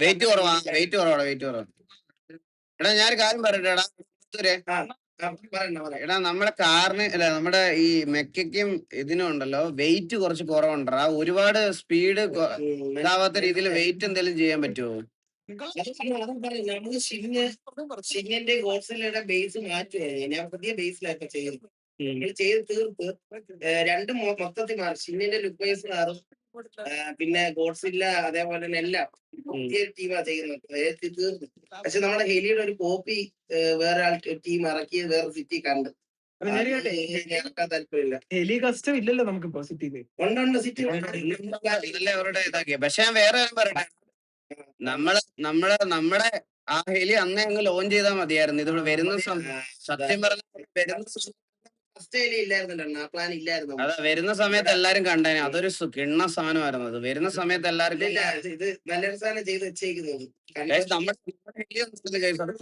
Wait കുറവാ, wait കുറവാണ്, wait കുറവാണ്. എടാ ഞാനൊരു കാര്യം പറയട്ടെടാ, എടാ നമ്മുടെ കാറിന് അല്ല നമ്മുടെ ഈ മെക്കയ്ക്കും ഇതിനും ഉണ്ടല്ലോ വെയിറ്റ് കുറച്ച് കുറവുണ്ടടാ. ഒരുപാട് സ്പീഡ് ഇതാവാത്ത രീതിയിൽ വെയിറ്റ് എന്തെങ്കിലും ചെയ്യാൻ പറ്റുമോ? നമ്മള് ഷിങ്ങിന്റെ ഗോഡ്സിലയുടെ ബേസ് മാറ്റുകയാണ്. ഞാൻ പുതിയ ബേസിലൊക്കെ ചെയ്യുന്നത്. ചെയ്ത് തീർത്ത് രണ്ടും മൊത്തത്തിൽ മാറും. ഷിങ്ങിന്റെ ലുക്ക് ബേസ് മാറും, പിന്നെ ഗോഡ്സില്ല അതേപോലെ തന്നെ എല്ലാം പുതിയ ടീമാ ചെയ്യുന്നത്. തീർന്നു. പക്ഷെ നമ്മുടെ ഹെലിയുടെ ഒരു കോപ്പി വേറെ ടീം ഇറക്കിയത് വേറെ സിറ്റി കണ്ട്. ഇറക്കാൻ താല്പര്യമില്ല. ഹെലി കസ്റ്റം ഇല്ലല്ലോ നമുക്കിപ്പോ സിറ്റിയിൽ. ഉണ്ട് സിറ്റി അവരുടെ ഇതാക്കിയ. പക്ഷെ ഞാൻ വേറെ പറയട്ടെ, നമ്മുടെ ആ ഹെലി അന്നേ അങ്ങ് ലോഞ്ച് ചെയ്താൽ മതിയായിരുന്നു. ഇത് വരുന്ന സത്യം പറഞ്ഞ അതാ വരുന്ന സമയത്ത് എല്ലാരും കണ്ടേനെ. അതൊരു കിണ്ണ സാധനമായിരുന്നു. അത് വരുന്ന സമയത്ത് എല്ലാവർക്കും ഇത് നല്ലൊരു സാധനം ചെയ്ത് വെച്ചേക്കുന്നത്.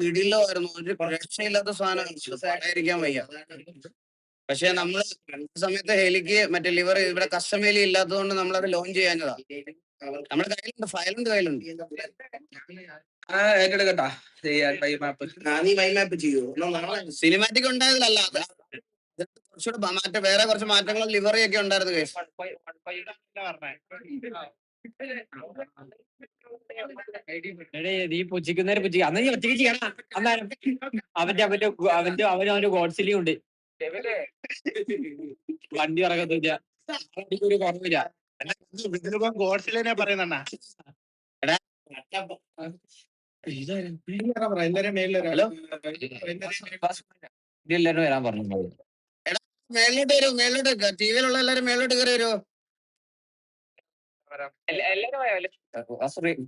പിടിയിലോ ആയിരുന്നു. ഒരു രക്ഷയില്ലാത്ത സാധനം വയ്യ. പക്ഷെ നമ്മള് സമയത്ത് ഹെലിക്ക് മറ്റേ ലിവർ ഇവിടെ കസ്റ്റം ഹെലി ഇല്ലാത്തതുകൊണ്ട് നമ്മളത് ലോഞ്ച് ചെയ്യാഞ്ഞതാ. നമ്മുടെ കയ്യിലുണ്ട്, ഫയലുണ്ട് കയ്യിലുണ്ട്. സിനിമാറ്റിക് ഉണ്ടായതിലല്ല, കുറച്ചുകൂടെ വേറെ കുറച്ച് മാറ്റങ്ങൾ ലിവറി ഒക്കെ ഉണ്ടായിരുന്നു. നീ പുച്ഛിക്കുന്നേരം പുച്ഛിക്ക അന്ന് നീ ഒറ്റയ്ക്ക് ചെയ്യണം. അന്നേരം അവന്റെ ഗോഡ്സിലി ഉണ്ട്. വണ്ടി ഇറങ്ങത്തില്ല, ഒരു കുറവില്ല. ഗോഡ്സിലെ പറയുന്ന എല്ലാരും വരാൻ പറഞ്ഞു. മേലോട്ട് വരൂ, മേലോട്ട് ടിവിയിലുള്ള എല്ലാരും മേലോട്ട് കയറി വരുമോ?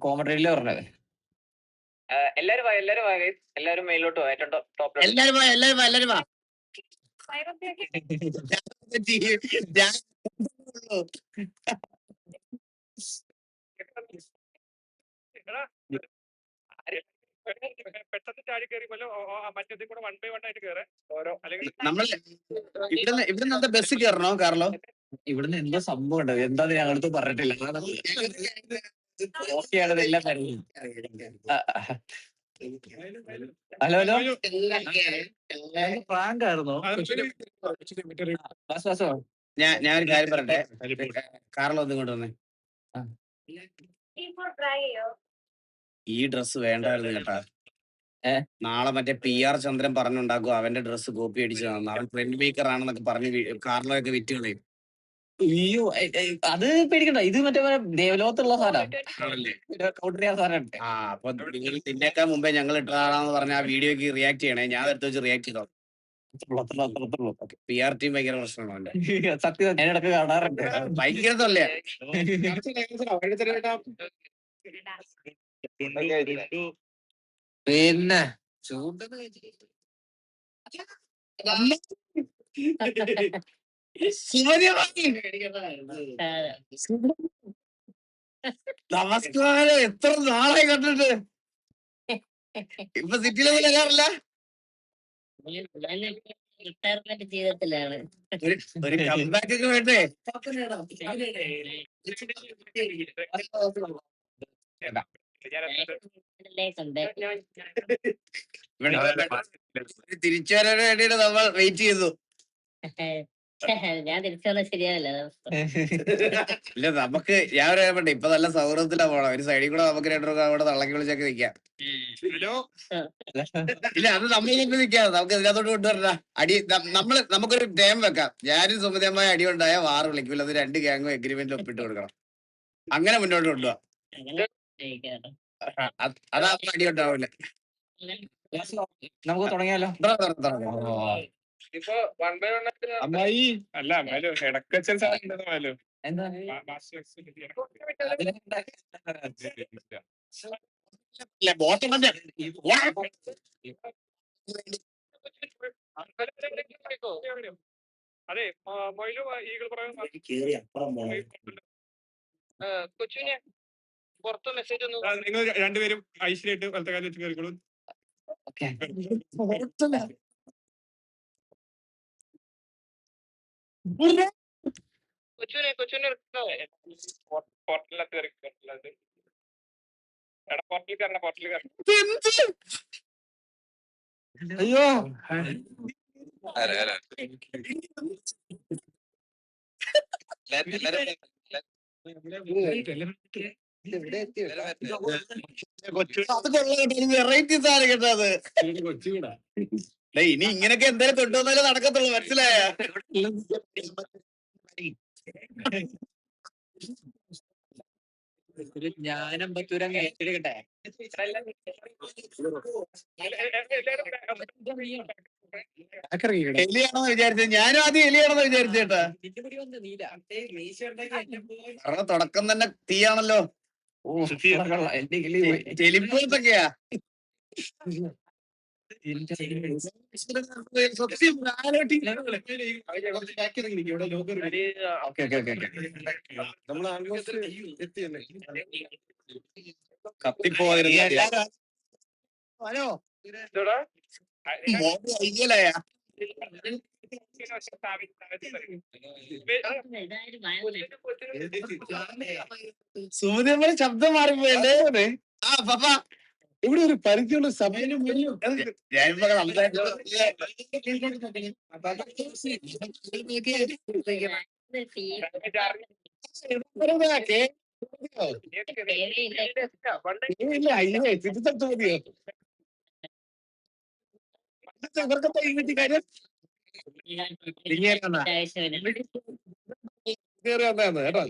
കോമഡറിയില് പറഞ്ഞത് എല്ലാരും മേലോട്ട് പോയി. ഏറ്റവും ടോപ്പ് എല്ലാരും വാ, എല്ലാരും വാ, എല്ലാരും വാ. നമ്മൾ ഇവിടുന്ന് എന്താ ബസ് കയറണോ കാർലോ? ഇവിടുന്ന് എന്തോ സംഭവം ഉണ്ട്, എന്താന്ന് ഞങ്ങളടുത്ത് പറഞ്ഞിട്ടില്ല. ഓക്കെയാണ് എല്ലാം കാര്യം. ഹലോ ഹലോ, പ്രാങ്ക് ആയിരുന്നോ? ഞാൻ ഒരു കാര്യം പറയട്ടെ, കാർലോ ഒന്നും കൊണ്ട് വന്നേ. ഈ ഡ്രസ് വേണ്ടായിരുന്നു കേട്ടാ. നാളെ മറ്റേ PR ചന്ദ്രൻ പറഞ്ഞുണ്ടാക്കും അവന്റെ ഡ്രസ് കോപ്പി അടിച്ചു തന്നു. അവൻ ട്രെൻഡ് മേക്കർ ആണെന്നൊക്കെ പറഞ്ഞ് കാർലോ ഒക്കെ വിറ്റ് കളയും. അയ്യോ, അത് പേടിക്കണ്ട. ഇത് മറ്റേ ദേവലോകത്തുള്ള സാധനം. ആ അപ്പൊ നിങ്ങൾ ഇതിന്റെയൊക്കെ മുമ്പേ ഞങ്ങൾ ഇട്ടതാണെന്ന് പറഞ്ഞ ആ വീഡിയോക്ക് റിയാക്ട് ചെയ്യണേ. ഞാൻ എടുത്ത് വെച്ച് റിയാക്ട് ചെയ്തോ. PR ടീം ഭയങ്കര പ്രശ്നമാണ്. സത്യം ഞാനിടക്ക് കാണാറുണ്ട്. ഭയങ്കര തൊല്ലേ. പിന്നെ നമസ്കാരം, എത്ര നാളായി കണ്ടിട്ട്. ഇപ്പൊ സിറ്റിയിലെ പോലെ കയറില്ല. റിട്ടയർമെന്റ് ജീവിതത്തിലാണ്. ഒരു കംബാക്ക് ഒക്കെ വേണ്ടേ? തിരിച്ചു വരാൻ വേണ്ടിയിട്ട് നമ്മൾ വെയിറ്റ് ചെയ്തു. ഞാൻ തിരിച്ചു വന്നാൽ ശരിയാവില്ല. ഇല്ല, നമുക്ക് ഞാൻ പറയട്ടെ, ഇപ്പൊ നല്ല സൗഹൃദത്തിലാ പോണം. ഒരു സൈഡിൽ കൂടെ നമുക്ക് രണ്ടുപേർക്കും അവിടെ തള്ളക്കി വിളിച്ചൊക്കെ നിൽക്കാം. ഇല്ല, അത് നമ്മളിലേക്ക് നിൽക്കാം. നമുക്ക് ഇതിനകത്തോട്ട് കൊണ്ടുവരണ്ട. നമുക്കൊരു ടൈം വെക്കാം. ഞാനും സുമതിയമായ അടി ഉണ്ടായ വാറ് വിളിക്കില്ല. അത് 2 ഗ്യാങ്ങും എഗ്രിമെന്റിൽ ഒപ്പിട്ട് കൊടുക്കണം. അങ്ങനെ മുന്നോട്ട് കൊണ്ടുപോവാ. അതാ അടി ഉണ്ടാവില്ല. നമുക്ക് തുടങ്ങിയാലോ? ഇപ്പൊ അമ്മായി അല്ല ഇടക്കച്ചൻ സാധനം എന്താ അതെ മൊയിലും ഈകൾ കൊച്ചുവിനെ പുറത്ത് മെസ്സേജ് ഒന്നും നിങ്ങൾ രണ്ടുപേരും ഐശ്വര്യായിട്ട് വലത്തെ കാലം വെച്ച് കയറിക്കോളൂ. കൊച്ചുവിനെ പോർട്ടലിനകത്ത് കയറി എടാ പോർട്ടലിൽ കയറണം അയ്യോ അത് കൊള്ളാം വെറൈറ്റി സാധനം കേട്ടത്. ഇനി ഇങ്ങനൊക്കെ എന്തായാലും കൊണ്ടുവന്നാലേ നടക്കത്തുള്ളൂ, മനസ്സിലായ? ഞാനമ്പത്തൂരം ഏറ്റെടുക്കട്ടെ. എലിയാണെന്ന് വിചാരിച്ചത്, ഞാനും ആദ്യം എലിയാണെന്ന് വിചാരിച്ചേട്ടാ. കാരണം തുടക്കം തന്നെ തീയാണല്ലോ. ടെലിപ്പോത്തൊക്കെയാ. കത്തിപ്പോയിരുന്ന ഹലോ ഐഡിയലായ സുമതി നമ്മളെ ശബ്ദം മാറിപ്പോയല്ലേ. ആ പപ്പ ഇവിടെ ഒരു പരിധിയുള്ള സമയം മതിയോ ഇവർക്കത്തെ ഈ കാര്യം കേറി വന്നതാണ് കേട്ടോ.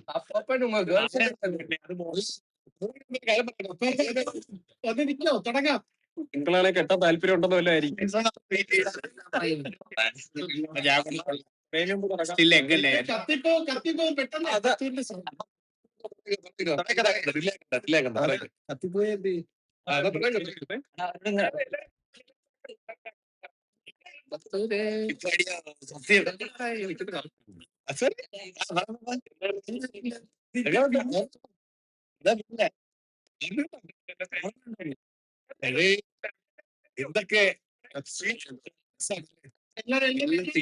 വന്നിരിക്കോ തുടങ്ങാം. നിങ്ങളെ കെട്ടാൻ താല്പര്യം ഉണ്ടെന്ന് വല്ല ആയിരിക്കും. കത്തിപ്പോ പെട്ടെന്ന് കത്തിപ്പോയ എന്തൊക്കെ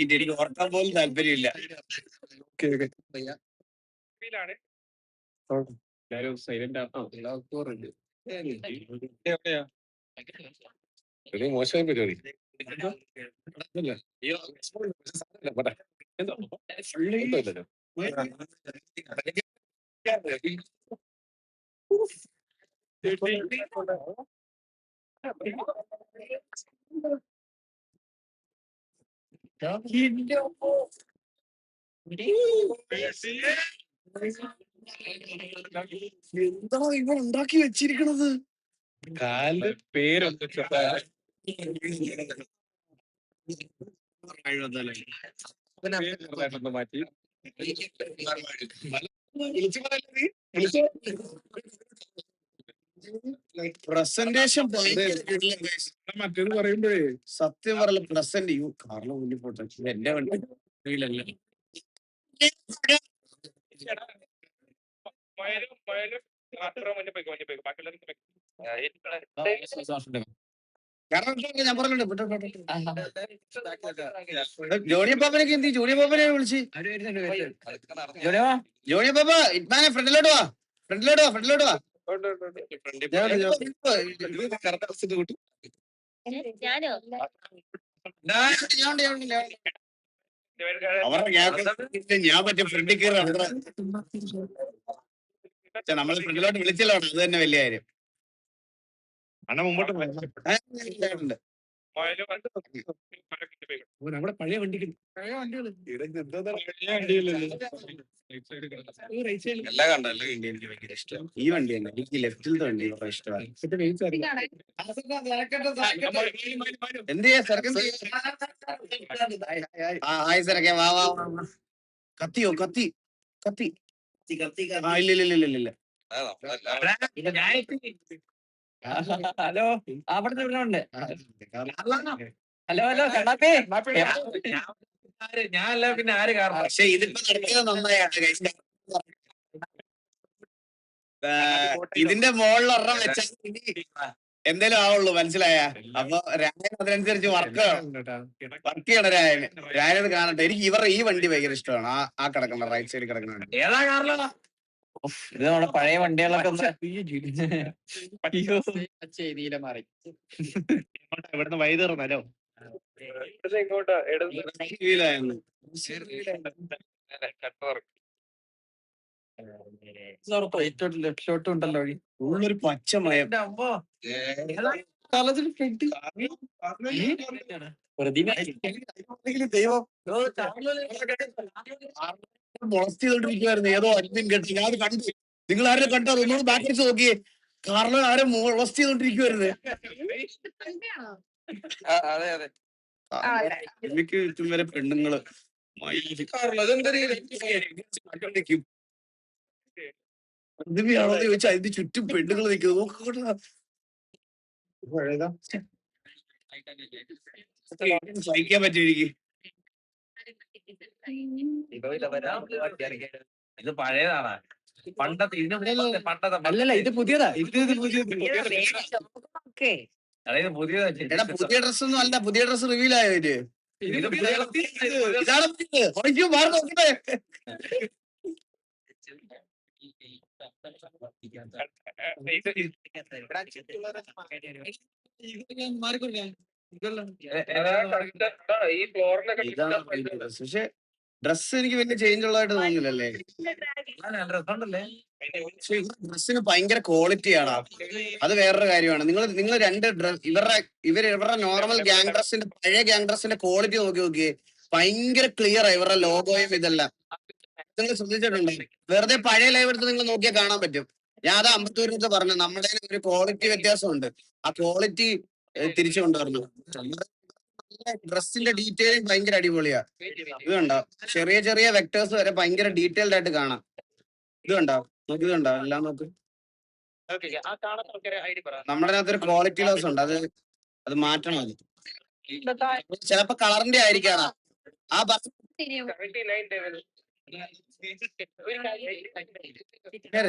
എനിക്ക് ഓർക്കാൻ പോലും താല്പര്യമില്ല. മോശമായ പരിപാടി എന്താ ഇവ ഉണ്ടാക്കി വെച്ചിരിക്കണത്? കാലിന്റെ പേരൊന്ന് മാറ്റി പ്രസന്റേഷൻ മറ്റേത് പറയുമ്പോഴേ സത്യം പറയല പ്രസന്റ് കാറിലെ മുന്നിൽ പോട്ടെ എന്റെ വണ്ടിയിലല്ല. കാരണം ഞാൻ പറഞ്ഞിട്ടുണ്ട് ജോണി പാപ്പനൊക്കെ എന്ത് ജോണി പാപ്പനെ വിളിച്ച് ജോണി പാപ്പ ഇറ്റ്മാനെ ഫ്രണ്ടിലോട്ട് വാ ഫ്രണ്ടിലോട്ട് വാ. ഞാൻ മറ്റേ ഫ്രണ്ടിൽ കയറി നമ്മൾ ഫ്രണ്ടിലോട്ട് വിളിച്ചല്ലോ, അത് തന്നെ വലിയ കാര്യം. അണ്ണ മുമ്പോട്ട് നമ്മുടെ പഴയ വണ്ടികൾ എല്ലാം കണ്ടല്ലോ. എനിക്ക് ഭയങ്കര ഇഷ്ടമാണ് ഈ വണ്ടി തന്നെ. എനിക്ക് ലെഫ്റ്റിലത്തെ വണ്ടി വളരെ ഇഷ്ടമാണ്. എന്ത് ചെയ്യാ സർക്കൻ? ഹായ് സാറൊക്കെ വാ വാ. കത്തിയോ? കത്തി ഇല്ല. ഹലോ അവിടെ ഉണ്ട്. ഹലോ കണ്ണാപ്പി. ഞാനല്ല പിന്നെ ആര് കാരണം? പക്ഷെ ഇതിപ്പോ നടത്തിയത് നന്നായാണ്. ഇതിന്റെ മുകളിൽ ഒരെണ്ണം വെച്ചാൽ എന്തേലും ആവുള്ളൂ, മനസ്സിലായ? അപ്പൊ രായൻ അതിനനുസരിച്ച് വർക്ക് ചെയ്യണം. രായനത് കാണട്ടെ. എനിക്ക് ഇവരുടെ ഈ വണ്ടി ഭയങ്കര ഇഷ്ടമാണ്. ആ കിടക്കുന്ന റൈറ്റ് സൈഡിൽ കിടക്കുന്ന വണ്ടി. ഏതാ കാറിലാ? ഇത് നമ്മുടെ പഴയ വണ്ടികളൊക്കെ ഒന്ന് ഇവിടുന്ന് വൈകുന്നേരമല്ലോ ഇങ്ങോട്ട് ലെഫ്റ്റിലോട്ടും ഉണ്ടല്ലോ വഴി. ഉള്ളൊരു പച്ചമയം. ദൈവം molest ചെയ്തോണ്ടിരിക്കുവായിരുന്നു ഏതോ അഡ്മിൻ കേട്ട്. ഞാൻ കണ്ടു. നിങ്ങൾ ആരും കണ്ടോ? ഒന്നുകൂടി ബാക്ക് അടിച്ച് നോക്കിയേ. കാർലോ ആരെ molest ചെയ്തോണ്ടിരിക്കുവായിരുന്നു. അതെ അതെ എനിക്ക് ചുറ്റും വരെ പെണ്ണുങ്ങള് പ്രതിമയാണോ എന്ന് ചോദിച്ചാൽ അതിന്റെ ചുറ്റും പെണ്ണുങ്ങൾ നിൽക്കുന്നത് നോക്കോട്ടാ. സഹിക്കാൻ പറ്റും എനിക്ക്. ഇത് പഴയതാണ്. പണ്ടത്തെ അല്ലല്ല ഇത് പുതിയതാ. അതായത് പുതിയതാ. എടാ പുതിയ ഡ്രസ് ഒന്നും അല്ല. പുതിയ ഡ്രസ് റിവീൽ ആയോ ഇത്? ഇതാണ് പുതിയത്. ഒളിക്കൂ, മാറി നോക്കട്ടെ. ഈ ഫ്ലോറിനൊക്കെ ഇതാണ് ഡ്രസ്. പക്ഷെ ഡ്രസ് എനിക്ക് വലിയ ചേഞ്ച് ഉള്ളതായിട്ട് തോന്നുന്നില്ലല്ലേ. ഡ്രസ്സിന് ഭയങ്കര ക്വാളിറ്റിയാണ്. അത് വേറൊരു കാര്യമാണ്. നിങ്ങൾ രണ്ട് ഇവരുടെ നോർമൽ ഗ്യാങ് ഡ്രസ്സിന്റെ പഴയ ഗ്യാങ് ഡ്രസ്സിന്റെ ക്വാളിറ്റി നോക്കിയേ. ഭയങ്കര ക്ലിയർ ആ ഇവരുടെ ലോഗോയും ഇതെല്ലാം. നിങ്ങൾ ശ്രദ്ധിച്ചിട്ടുണ്ടോ? വെറുതെ പഴയ ലൈവ് എടുത്ത് നിങ്ങൾ നോക്കിയാൽ കാണാൻ പറ്റും. ഞാൻ അത് അമ്പത്തൂരിനടുത്ത് പറഞ്ഞു. നമ്മുടെ ഒരു ക്വാളിറ്റി വ്യത്യാസമുണ്ട്. ആ ക്വാളിറ്റി തിരിച്ചു കൊണ്ടുവരണം. ഡ്രസ്സിന്റെ ഡീറ്റെയിലിംഗ് ഭയങ്കര അടിപൊളിയാ. ഇത് കണ്ടോ? ചെറിയ ചെറിയ വെക്ടേഴ്സ് വരെ ഭയങ്കര ഡീറ്റെയിൽഡ് ആയിട്ട് കാണാം. ഇത് കണ്ടോ? നോക്കി, ഇത് കണ്ടോ? എല്ലാം നോക്ക്. നമ്മുടെ അകത്തൊരു ക്വാളിറ്റി ലോസ് ഉണ്ട്. അത് മാറ്റണം. അത് ചിലപ്പോ കളറിന്റെ ആയിരിക്കാം. ആ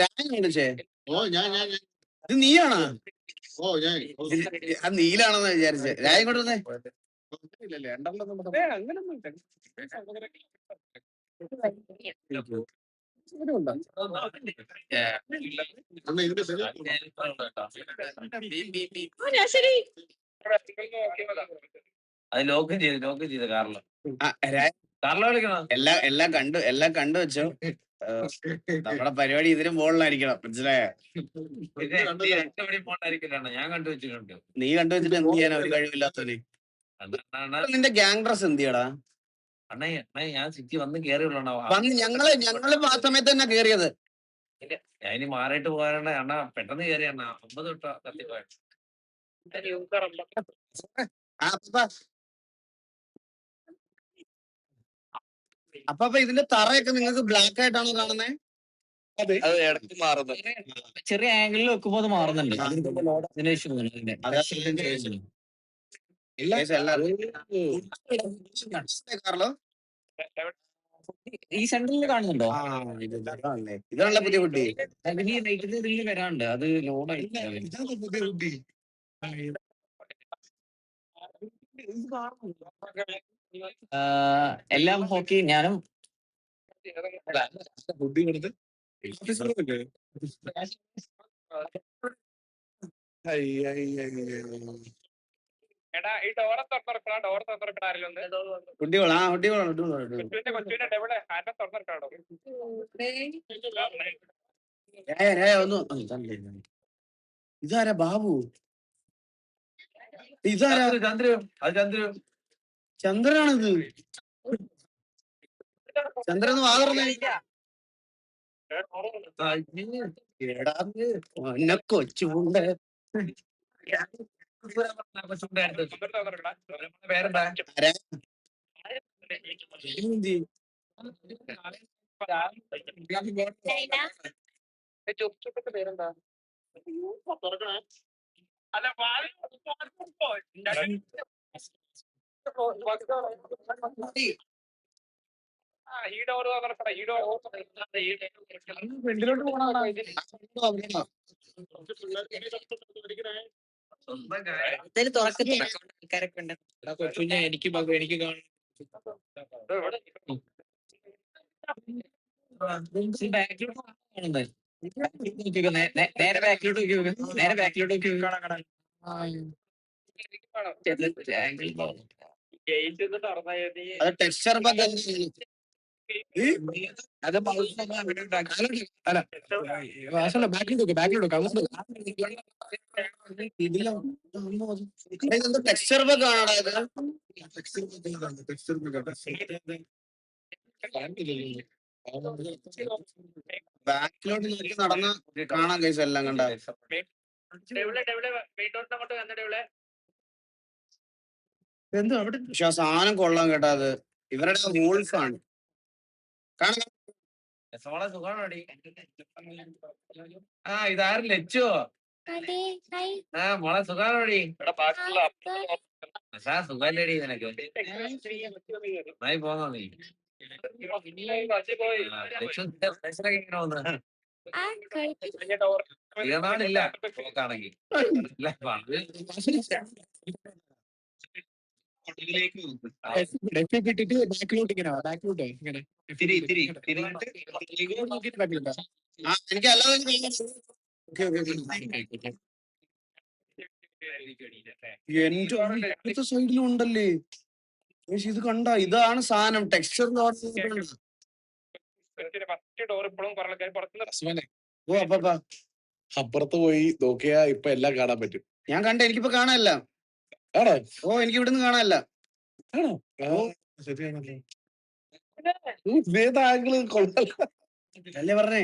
രാജേ ഇത് നീയാണോ? അത് നീലാണെന്ന് വിചാരിച്ചേ. രാജ ഇങ്ങോട്ട് വന്നേ. അത് ലോക്ക് ചെയ്ത് കാറിലോ വിളിക്കണം. എല്ലാം കണ്ടു വെച്ചോ. നമ്മുടെ പരിപാടി ഇതിനും മുകളിലായിരിക്കണം, മനസ്സിലായോ? ഞാൻ കണ്ടുവച്ചിട്ടുണ്ട്. നീ കണ്ടുവച്ചിട്ട് എന്ത് ചെയ്യാനാ ഒരു കഴിവില്ലാത്തവന്? നിന്റെ ഗ്യാങ് ഡ്രസ് എന്ത് ചെയ്യടാ? ഞാൻ സിറ്റി വന്ന് കേറിയുള്ളൂ. ഞങ്ങള് ആ സമയത്ത് തന്നെ കേറിയത്. ഞാൻ ഇനി മാറിയിട്ട് പോകാനാണ് അണ്ണ. പെട്ടെന്ന് കയറി അണ്ണ. 50 തൊട്ടാ കത്തിപ്പോയ. അപ്പൊ ഇതിന്റെ തറയൊക്കെ നിങ്ങൾക്ക് ബ്ലാക്ക് ആയിട്ടാണോ കാണുന്നത്? അത് ഇടയ്ക്ക് മാറുന്നു. ചെറിയ ആംഗിളിൽ വെക്കുമ്പോ അത് മാറുന്നുണ്ട്. കാർലോ ഈ സെന്ററിൽ കാണുന്നുണ്ടോ? ഇതാണല്ലോ പുതിയ കുട്ടി. ഇതിൽ വരാണ്ട് അത് ലോഡായി. എല്ലാം ഓക്കെ. ഞാനും എടാ ഈ ഡോർ തുറന്നിറക്കണം ആരെങ്കിലും കൊച്ചുവിന്റെ ഡെവിടെ ആരെ തുറന്നിറക്കാണോ? ഇതാരാ ബാബു? ഇതാരാ? ചന്ദ്രനാണിത്. ചന്ദ്രൻ വാതറന്നേ. കൊച്ചുണ്ട്. പേരെന്താ? ചുപ്പിന്റെ പേരെന്താ? അല്ല ഈ ഡോർ തുറക്കട്ടെ. ഈ ഡോർ ഫ്രണ്ടിലോട്ട് പോകണം. എന്തായാലും തുറക്കത്തില്ല ആൾക്കാരൊക്കെ ഉണ്ട്. കൊച്ചുഞ്ഞ എനിക്ക് എനിക്ക് കാണും. ബാക്കിലോട്ട് കാണുന്നത് നേരെ ബാക്കിലോട്ട് നോക്കി നേരെ ബാക്കിലോട്ട് നോക്കി അത് ടെക്സ്ചർ ബഗ് അത് അല്ല വാസല്ല ബാക്കിലോട്ട് ഇതെന്ത് ടെക്സ്ചർ ബഗ് ആണോ ഇത്? ബാക്കിലോട്ട് നോക്കി നടന്ന കാണാൻ കേസ് എല്ലാം കണ്ട. എന്തോ അവിടെ പക്ഷെ ആ സാധനം കൊള്ളാൻ കേട്ടാ. അത് ഇവരുടെ വോൾഫാണ്. കാണാൻ ആ ഇതാരും ലച്ചോ മോളെ സുഖാണോടി സുഖല്ലേടി നിനക്ക് നന്നായി പോന്നോ നീ ഇല്ല പോക്കാണെങ്കിൽ ബാക്കിലോട്ട് ഇങ്ങനെ ആ എനിക്ക് അല്ലാതെ എന്റെ സൈഡിലും ഉണ്ടല്ലേ. പക്ഷെ ഇത് കണ്ട, ഇതാണ് സാധനം ടെക്സ്ചർ. ഓ അപ്പാ അപ്പുറത്ത് പോയി നോക്കിയാ ഇപ്പൊ എല്ലാം കാണാൻ പറ്റും. ഞാൻ കണ്ട, എനിക്കിപ്പോ കാണാനല്ല. ആണോ? ഓ എനിക്ക് ഇവിടുന്ന് കാണാനല്ല. ആണോ? ശരിയാണല്ലോ. ഇതേത് ആംഗിള് കൊള്ളാലോ. അല്ലേ പറഞ്ഞേ,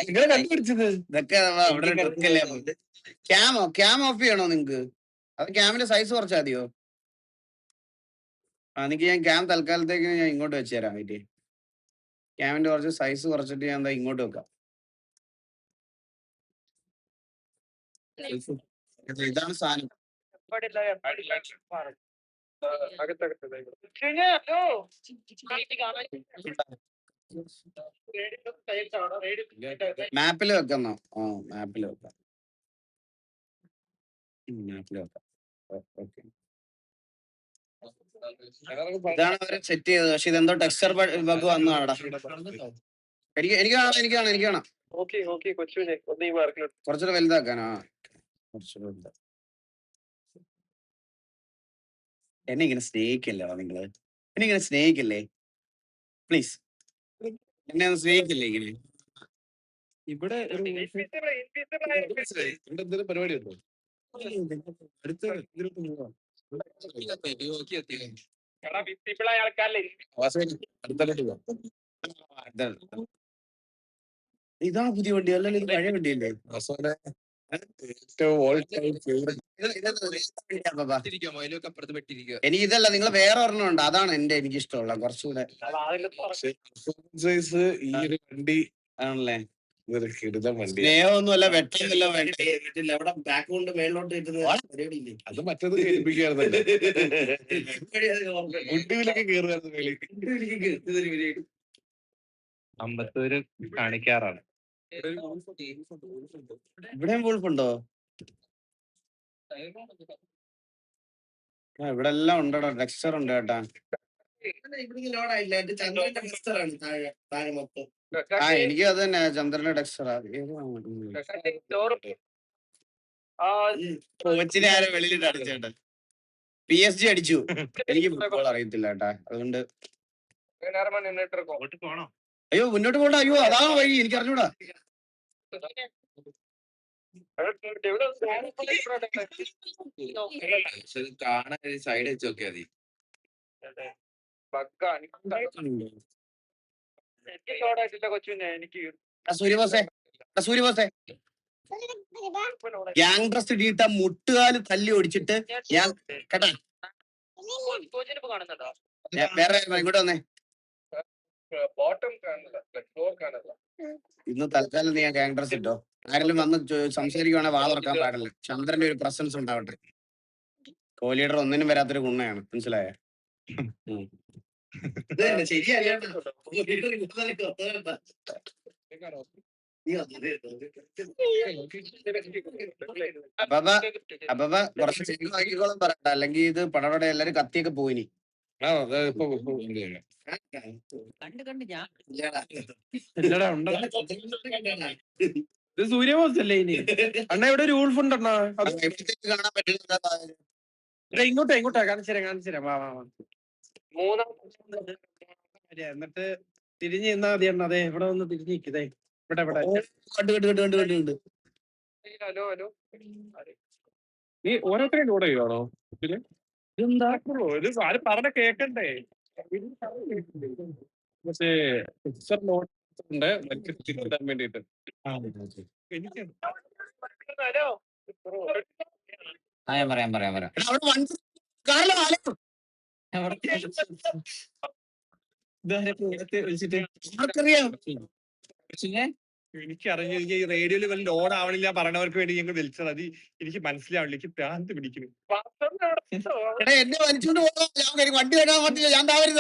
നിങ്ങളെ കണ്ടുപിടിച്ചത് ഇതൊക്കെ അവിടെ ട്രിക്കല്ലേ. ക്യാം ഓഫ് ചെയ്യണോ നിങ്ങക്ക്? അത് ക്യാമിന്റെ സൈസ് കുറച്ചാ മതിയോ? എനിക്ക് ഞാൻ ക്യാം തൽക്കാലത്തേക്ക് ഞാൻ ഇങ്ങോട്ട് വെച്ച് തരാം. വീട്ടിൽ ക്യാമിന്റെ കുറച്ച് സൈസ് കുറച്ചിട്ട് ഞാൻ എന്താ ഇങ്ങോട്ട് വെക്കാം. ഇതാണ് സാധനം. മാപ്പിൽ വെക്കുന്നോ? ആ മാപ്പിൽ വെക്കാം. മാപ്പിൽ വെക്കാം. ഓക്കെ. ഇതാണ് അവര് സെറ്റ് ചെയ്തത്. പക്ഷെ ഇതെന്തോ ടെക്സ്ചർ ബഗ് വന്നു അവിടെ. എനിക്ക് കാണാം. കുറച്ചുകൂടെ വലുതാക്കാനോ? കുറച്ചുകൂടെ വലുതാ. എന്നെ ഇങ്ങനെ സ്നേഹിക്കല്ലോ നിങ്ങള്. എന്നെ ഇങ്ങനെ സ്നേഹിക്കല്ലേ പ്ലീസ്. എന്നെ ഒന്ന് സ്നേഹിക്കില്ലേ ഇങ്ങനെ? ഇവിടെ എന്തെങ്കിലും പരിപാടി ഉണ്ടോ? അടുത്ത ഇതിലോട്ട് പോവാം. അടുത്തല്ലോട്ട് പോവാം. ഇതാണ് പുതിയ വണ്ടി അല്ലല്ലോ, ഇത് പഴയ വണ്ടിയല്ലേ? വാസവനെ ഏറ്റവും ഓൾ ടൈം ഫേവറേറ്റ്. എനിക്ക് ഇതല്ല, നിങ്ങൾ വേറെ ഒരെണ്ണം ഉണ്ട്, അതാണ് എനിക്ക് ഇഷ്ടമുള്ള കുറച്ചുകൂടെ. സൈസ് ഈ ഒരു വണ്ടി ആണല്ലേ? ഇതൊരു കിടിലം വണ്ടി. സ്നേഹമൊന്നും അല്ല, വെട്ടമല്ല വേണ്ട. അവിടെ ബാക്ക് കൊണ്ട് മേളിലോട്ട് കിട്ടുന്ന പരിപാടിയില്ലേ? അത് മറ്റേത് കേൾപ്പിക്കാറുണ്ടല്ലോ. ഗുഡിയിലൊക്കെ കേറുമായിരുന്നു മേളിൽ. അമ്പത്തൂര് കാണിക്കാറാണ്. ഇവിടെയും വോൾഫുണ്ടോ? ഇവിടെ എല്ലാം ഉണ്ടോ, ടെക്സ്ചർ ഉണ്ട് കേട്ടാ. ഇവിടുന്ന് ലോഡായില്ല. ചന്ദ്രന്റെ ടെക്സ്റ്ററാണ് താഴെ മൊത്തം. ആ എനിക്ക് അത് തന്നെ, ചന്ദ്രന്റെ ടെക്സ്ചറാ. കോച്ചിനെ ആരും വെളിയിലിട്ട് അടിച്ചേട്ടാ. PSG അടിച്ചു. എനിക്ക് ഫുട്ബോൾ അറിയത്തില്ല കേട്ടാ, അതുകൊണ്ട്. അയ്യോ മുന്നോട്ട് പോകണ്ട. അയ്യോ അതാണ് വഴി, എനിക്ക് അറിഞ്ഞൂടാ. കാണാൻ സൈഡ് വെച്ച് നോക്കിയാ മതി. സൂര്യബോസേ ഗ്യാങ് ഡ്രസ് ഇടിയിട്ട മുട്ടുകാല് തല്ലി ഓടിച്ചിട്ട് ഞാൻ കേട്ടാ. വേറെ ഇങ്ങോട്ട് വന്നേ. ഇന്ന് തൽക്കാലം നീ ഗ്യാങ് ഡ്രസ് ഇട്ടോ. ആരെങ്കിലും വന്ന് സംസാരിക്കുവാണെങ്കിൽ വാ തുറക്കാൻ പാടില്ല. ചന്ദ്രന്റെ ഒരു പ്രസൻസ് ഉണ്ടാവട്ടെ. കോഹ്ലിയുടെ ഒന്നിനും വരാത്തൊരു ഗുണയാണ്, മനസ്സിലായോ? ശരിയല്ല. അപ്പൊ കുറച്ച് ചെക്ക് ആക്കിക്കോളം പറയണ്ട, അല്ലെങ്കിൽ ഇത് പടപടെ എല്ലാരും കത്തിയൊക്കെ പോയിനി. ആ അത് ഇപ്പൊ എന്ത് ചെയ്യാം? കണ്ട് ഞാൻ ഇല്ലടാ ഉണ്ടടാ. ഇത് സൂര്യബോസ് അല്ലേ ഇനി? അണ്ണാ ഇവിടെ ഒരു ഊൾഫ് ഉണ്ടെണ്ണാ. അത് കാണാൻ പറ്റില്ല. ഇതാ ഇങ്ങോട്ടാ കാണിച്ചുതരാം. വാ. എന്നിട്ട് തിരിഞ്ഞ് നിന്നാ മതി അണ്ണാ. അതെ ഇവിടെ ഒന്ന് തിരിഞ്ഞ് നിൽക്കുന്നേ. ഇവിടെ കണ്ടു. ഹലോ നീ ഓരോരുത്തരെയും ലോഡ് ചെയ്യുവാണോ? ഇതെന്താ ഇത് ആരും പറഞ്ഞ കേക്കണ്ടേ? പക്ഷേ പിക്ചർ ലോഡ് ഉണ്ട് ഇടാൻ വേണ്ടിട്ട്. എനിക്ക് ഹലോ ഞാൻ പറയാം അവിടെ വണ്ടി കാറിലെ വാലോ വിളിച്ചിട്ട് ആർക്കറിയാം. എനിക്കറിഞ്ഞു ഈ റേഡിയോയിൽ വല്ല ലോഡ് ആവണില്ല പറയണവർക്ക് വേണ്ടി ഞങ്ങൾ വിളിച്ചത്. അത് എനിക്ക് മനസ്സിലാവില്ല. എനിക്ക് ഭ്രാന്ത് പിടിക്കുന്നു. എടാ എന്നെ വലിച്ചുകൊണ്ട് പോകാം. ഞാൻ കയറി വണ്ടി വെക്കാൻ പറ്റില്ല. ഞാൻ താവരുത്.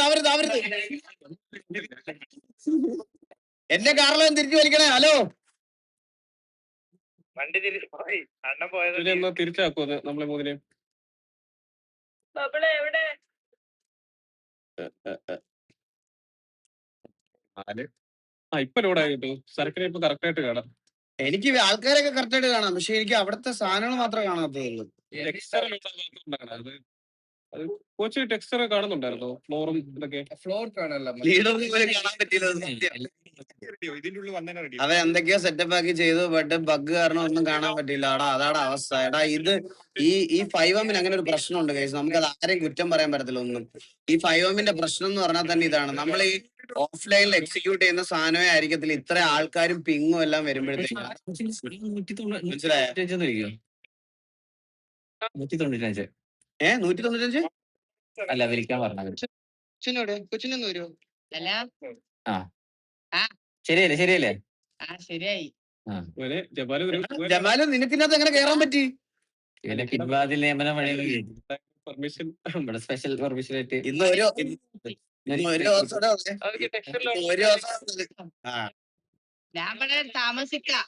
എന്റെ കാറിലും തിരിച്ചു വലിക്കണേ. ഹലോ വണ്ടി തിരിച്ചുപോയി. അണ്ണൻ പോയത് എന്നാ തിരിച്ചാക്കോ നമ്മളെ മൂന്നിനെ? എവിടെ? ഇപ്പൊ ലോഡായി കിട്ടും. സരക്കിനെ ഇപ്പൊ കറക്റ്റ് ആയിട്ട് കാണാം. എനിക്ക് ആൾക്കാരൊക്കെ കറക്റ്റ് ആയിട്ട് കാണാം, പക്ഷെ എനിക്ക് അവിടുത്തെ സാധനങ്ങൾ മാത്രമേ കാണാത്തുള്ളൂ. അത് കോച്ച് ടെക്സ്ചർ കാണുന്നുണ്ടായിരുന്നോ? ഫ്ലോറും ഇതൊക്കെ ഫ്ലോർ കാണാനല്ല ലീഡറിന് പോലും കാണാൻ പറ്റില്ല. ഇതിന്റെ ഉള്ളിൽ വന്നേനെ റെഡി. അവൻ എന്തൊക്കെയോ സെറ്റപ്പ് ആക്കി ചെയ്തു, ബട്ട് ബഗ് കാരണം ഒന്നും കാണാൻ പറ്റില്ല. അതാണ് അവസ്ഥ. എടാ ഇത് ഈ 5M അങ്ങനെ ഒരു പ്രശ്നമുണ്ട് ഗൈസ്. നമുക്കത് ആരെയും കുറ്റം പറയാൻ പറ്റത്തില്ല ഒന്നും. ഈ 5M പ്രശ്നം എന്ന് പറഞ്ഞാൽ തന്നെ ഇതാണ്, നമ്മൾ ഈ ഓഫ്ലൈനിൽ എക്സിക്യൂട്ട് ചെയ്യുന്ന സാധനമേ ആയിരിക്കത്തില്ല ഇത്ര ആൾക്കാരും പിങ്ങും എല്ലാം വരുമ്പോഴത്തേക്കും. മനസ്സിലായോ? 195 195 അല്ല വിളിക്കാൻ പറഞ്ഞത്. കൊച്ചിനൊന്നും വരുമോ? ശരിയല്ലേ ശരിയായി. ജമാല് നിനക്കിനകത്ത് എങ്ങനെ കേറാൻ പറ്റി? ഇവനെ പിൻവാതിൽ നിയമനം വഴി പെർമിഷൻ ഇവിടെ സ്പെഷ്യൽ പെർമിഷൻ ആയിട്ട് ഇന്ന് ഒരു ദിവസം കൂടെ ഉള്ളേ. ഒരു ദിവസം. ഞാൻ ഇവിടെ താമസിക്കാം.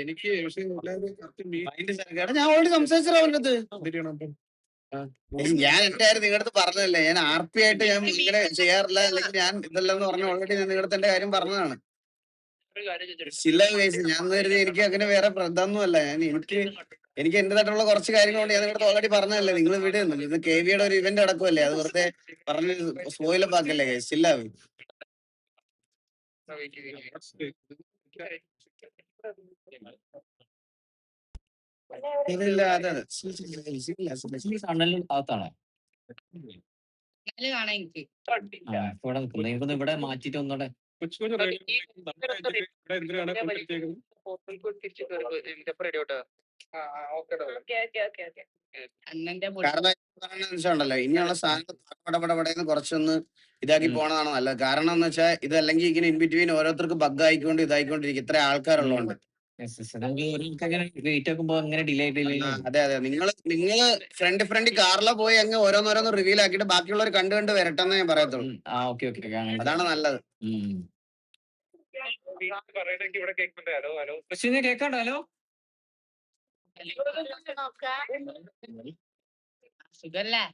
എനിക്ക് എടാ, ഞാൻ ഓൾറെഡി സംസാരിച്ചോ അവനത്. ഞാൻ എന്റെ കാര്യം നിങ്ങളുടെ പറഞ്ഞതല്ലേ, ഞാൻ RP ആയിട്ട് ഞാൻ ഇങ്ങനെ ചെയ്യാറില്ല, അല്ലെങ്കിൽ ഞാൻ ഇതല്ലെന്ന് പറഞ്ഞ ഓൾറെഡി ഞാൻ നിങ്ങളുടെ എന്റെ കാര്യം പറഞ്ഞതാണ്. ചില കേസ് ഞാൻ കരുതി എനിക്ക് അങ്ങനെ വേറെ ഇതൊന്നുമല്ല. എനിക്ക് എന്റേതായിട്ടുള്ള കുറച്ച് കാര്യങ്ങളുണ്ട്. ഞാൻ നിങ്ങളുടെ ഓൾറെഡി പറഞ്ഞതല്ലേ. നിങ്ങൾ ഇവിടെ ഇത് KVയുടെ ഒരു ഇവന്റ് നടക്കുമല്ലേ, അത് വെറുതെ പറഞ്ഞ് സ്പോയിലപ്പ് ആക്കല്ലേ കേസ്. ചില്ല ഇല്ല അതെ അകത്താണോ? കാണാൻ എനിക്ക് ഇവിടെ നിൽക്കുന്നത്. എനിക്കൊന്ന് ഇവിടെ മാറ്റിട്ട് ഒന്നോടെ അണ്ണന്റെ കാരണം ഉണ്ടല്ലോ, ഇനിയുള്ള സാധനം കുറച്ചൊന്ന് ഇതാക്കി പോണതാണ് നല്ലത്. കാരണം എന്ന് വെച്ചാൽ ഇത് അല്ലെങ്കിൽ ഇങ്ങനെ ഇൻ ബിറ്റ്വീൻ ഓരോരുത്തർക്ക് ബഗ് ആയിക്കൊണ്ട് ഇതായിക്കൊണ്ടിരിക്കും ഇത്ര ആൾക്കാരുള്ളതുകൊണ്ട്. വെയിറ്റ് ആക്കുമ്പോ അങ്ങനെ ഡിലേ അതെ നിങ്ങള് ഫ്രണ്ട് കാറിലെ പോയി അങ്ങ് ഓരോന്നോരോന്ന് റിവീൽ ആക്കിയിട്ട് ബാക്കിയുള്ളവർ കണ്ട് വരട്ടെന്ന് ഞാൻ പറയത്തുള്ളൂ. അതാണ് നല്ലത്. കേക്കാണ്ടോ? ഹലോ സുഖല്ലേ?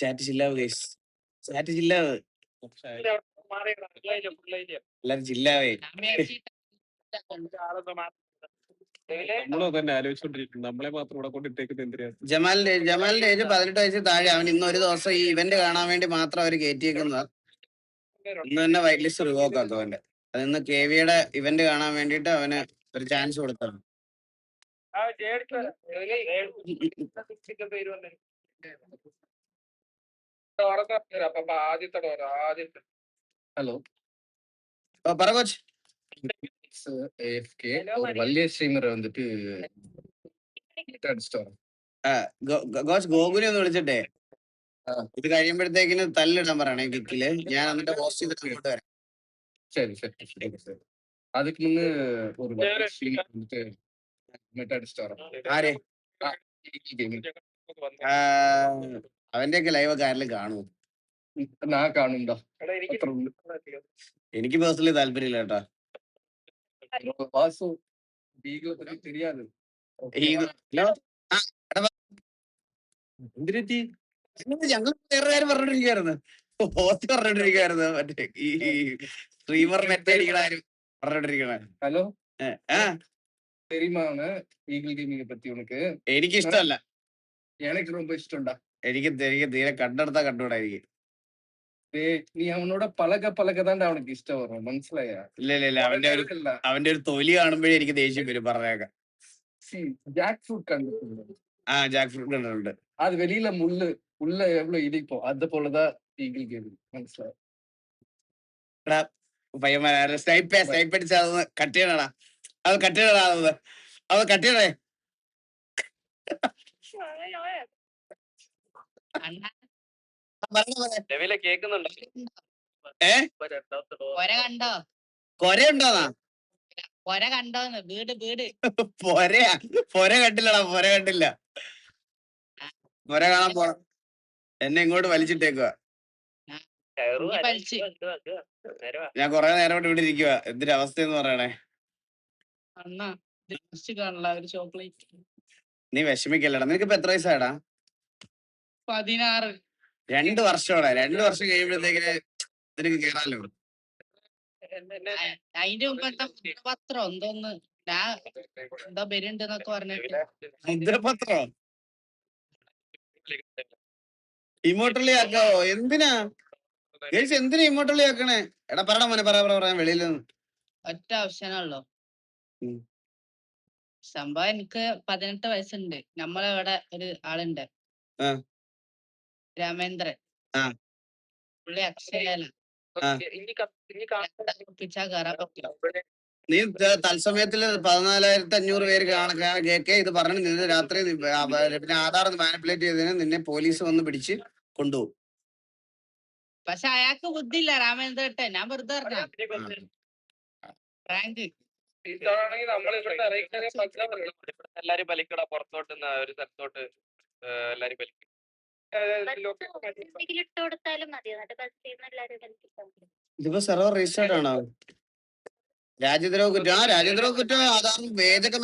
ചാറ്റ് ചില്ലാവ് എല്ലാരും ചില്ലാവേ. നമ്മള് തന്നെ ആലോചിച്ചോണ്ടിരിക്കും നമ്മളെ മാത്രം ഇവിടെ കൊണ്ടിട്ടേക്കുന്നത് എന്തിനാ? ജമാലിന്റെ ഏജ് 18 വയസ്സിൽ താഴെ. അവൻ ഇന്ന് ഒരു ദിവസം ഈ ഇവന്റ് കാണാൻ വേണ്ടി മാത്രം അവർ കയറ്റിയേക്കുന്നതാ. ഇന്ന് തന്നെ വൈറ്റ് ലിസ്റ്റ് റിവോക്ക് ആക്കും അവന്റെ. അത് ഇന്ന് KVയുടെ ഇവന്റ് കാണാൻ വേണ്ടിട്ട് അവന് ഒരു ചാൻസ് കൊടുത്താണ്. ഹലോ പറ കോച്ച്. ஒரு வள்ளிய ஸ்ட்ரீமர் வந்துட்டு അടിച്ചിട്ടോ? കോച്ച് ഗോകുനെ ഒന്ന് വിളിച്ചിട്ടെ ഇത് കഴിയുമ്പോഴത്തേക്കിന് തല്ലിടാൻ പറയണേ കിക്കില്. ഞാൻ എന്നിട്ട് പോസ്റ്റ് ചെയ്തിട്ട് ഇങ്ങോട്ട് വരാം. சரி அதுக்கு முன்ன ஒரு வள்ளிய ஸ்ட்ரீமர் வந்துட்டு അടിച്ചിട്ടോ? ആരെ? അവന്റെയൊക്കെ ലൈവ് ഒക്കെ ആരെങ്കിലും കാണുമോ? ഞാൻ കാണുന്നുണ്ടോ? എടാ എനിക്ക് അത്ര ഉള്ളു. എനിക്ക് പേഴ്സണലി താല്പര്യമില്ല കേട്ടാ. വാസു ഈഗോ தெரியாது. ഈ- ഹലോ? ആ, എടാ, എന്തിനെറ്റി? ഞങ്ങൾ വേറെ കാര്യം പറഞ്ഞോണ്ടിരിക്കുവായിരുന്നു. പോസ്റ്റ് പറഞ്ഞോണ്ടിരിക്കുവായിരുന്നു. മറ്റേ ഈ സ്ട്രീമർ നെറ്റ് അടിക്കണ കാര്യം പറഞ്ഞോണ്ടിരിക്കണ. ഹലോ, ആ தெரியுமாங்க ஈகிள் கேமிங் பத்தி உனக்கு? എനിക്ക് ഇഷ്ടമല്ല. எனக்கு ரொம்ப இஷ்டம்டா. എനിക്ക് തീരെ കണ്ടെടുത്താ കണ്ടുകൂടാ എനിക്ക്. நீ அவனோட பழக தான்டா அவனுக்கு இஷ்டம் வரும், മനസ്സിലായാ? ഇല്ല അവന്റെ ഒരു തൊലി കാണുമ്പോഴേ എനിക്ക് ദേഷ്യം വരും പറഞ്ഞേക്കാം. ஜாக் ஃப்ரூட் கண்டுபிடிங்க. ആ ജാക്ക് ഫ്രൂട്ട് കണ്ടിട്ടുണ്ട്. அது வெளியில முள்ளு, உள்ள எவ்வளவு இடிப்போம், அது போலதான் ஈகிள் கேமிங், മനസ്സിലായോ? പയ്യന്മാരെ സ്നൈപ്പ് അടിച്ച അതൊന്ന് കട്ട് ചെയ്യണടാ. അത് കട്ട് ചെയ്യണടാ. അത് കട്ട് ചെയ്യണേ. രവിലെ കേൾക്കുന്നുണ്ടോ? ഏ കൊര കണ്ടോ? കൊരയുണ്ടോന്നാ? കൊര കണ്ടോന്ന്? വീട് പൊര കണ്ടില്ലടാ. പൊര കണ്ടില്ല. പൊര കാണാൻ പോണം. എന്നെ ഇങ്ങോട്ട് വലിച്ചിട്ടേക്കുക. ഞാൻ കൊറേ നേരം കൊണ്ട് ഇവിടെ ഇരിക്കുക. എന്തൊരു അവസ്ഥയെന്ന് പറയണേ. അണ്ണാ കാണില്ല ഒരു ചോക്ലേറ്റ്. നീ വിഷമിക്കല്ലടാ. നിനക്കിപ്പോ എത്ര വയസ്സായടാ? 16. 2 വർഷോടെ. 2 വർഷം കഴിയുമ്പോഴത്തേക്കിന് നിനക്ക് കേറാലോ. അതിന്റെ മുമ്പ് എന്താ പത്രം എന്തോന്ന് ഞാൻ എന്താ വരുന്നുണ്ടെന്നൊക്കെ പറഞ്ഞിട്ട് മുദ്രപത്രം ഇമോട്ടലി ആക്കാവോ? എന്തിനാ ഗൈസ്, എന്തിനാ ഇമോട്ടലി ആക്കണേ? എടാ പറടാ മോനെ, പറയാൻ വെളിയിൽ നിന്ന്. ഒറ്റ ഓപ്ഷനുള്ളൂ. ഉം. സംഭവം എനിക്ക് 18 വയസ്സുണ്ട്. നമ്മളവിടെ ഒരു ആളുണ്ട്, ആ. രാമേന്ദ്രൻ. ആ. പുള്ളി അക്ഷയല ഒപ്പിച്ചാ കയറാൻ പറ്റില്ല. നീ തത്സമയത്തില് 14,500 പേര് കേക്കെ ഇത് പറഞ്ഞു നിന്ന് രാത്രി പിന്നെ ആധാർ മാനിപ്പുലേറ്റ് ചെയ്തതിന് നിന്നെ പോലീസ് വന്ന് പിടിച്ച് കൊണ്ടുപോകും. പക്ഷെ അയാൾക്ക് ബുദ്ധിയില്ല രാമേന്ദ്രട്ടെ. ഞാൻ വെറുതെ പറഞ്ഞ പ്രാങ്ക്. ഇതാണെങ്കിൽ നമ്മൾ ഇവിടെ എല്ലാരും വലിക്കടാ പുറത്തോട്ട് ഒരു സ്ഥലത്തോട്ട്. എല്ലാരും വലിക്കും. ഇതിപ്പോ സെർവർ റീസ്റ്റാർട്ട് ആണോ? രാജ്യദ്രോഹ കുറ്റം. രാജ്യദ്രോഹ കുറ്റം ആധാർ പേജൊക്കെ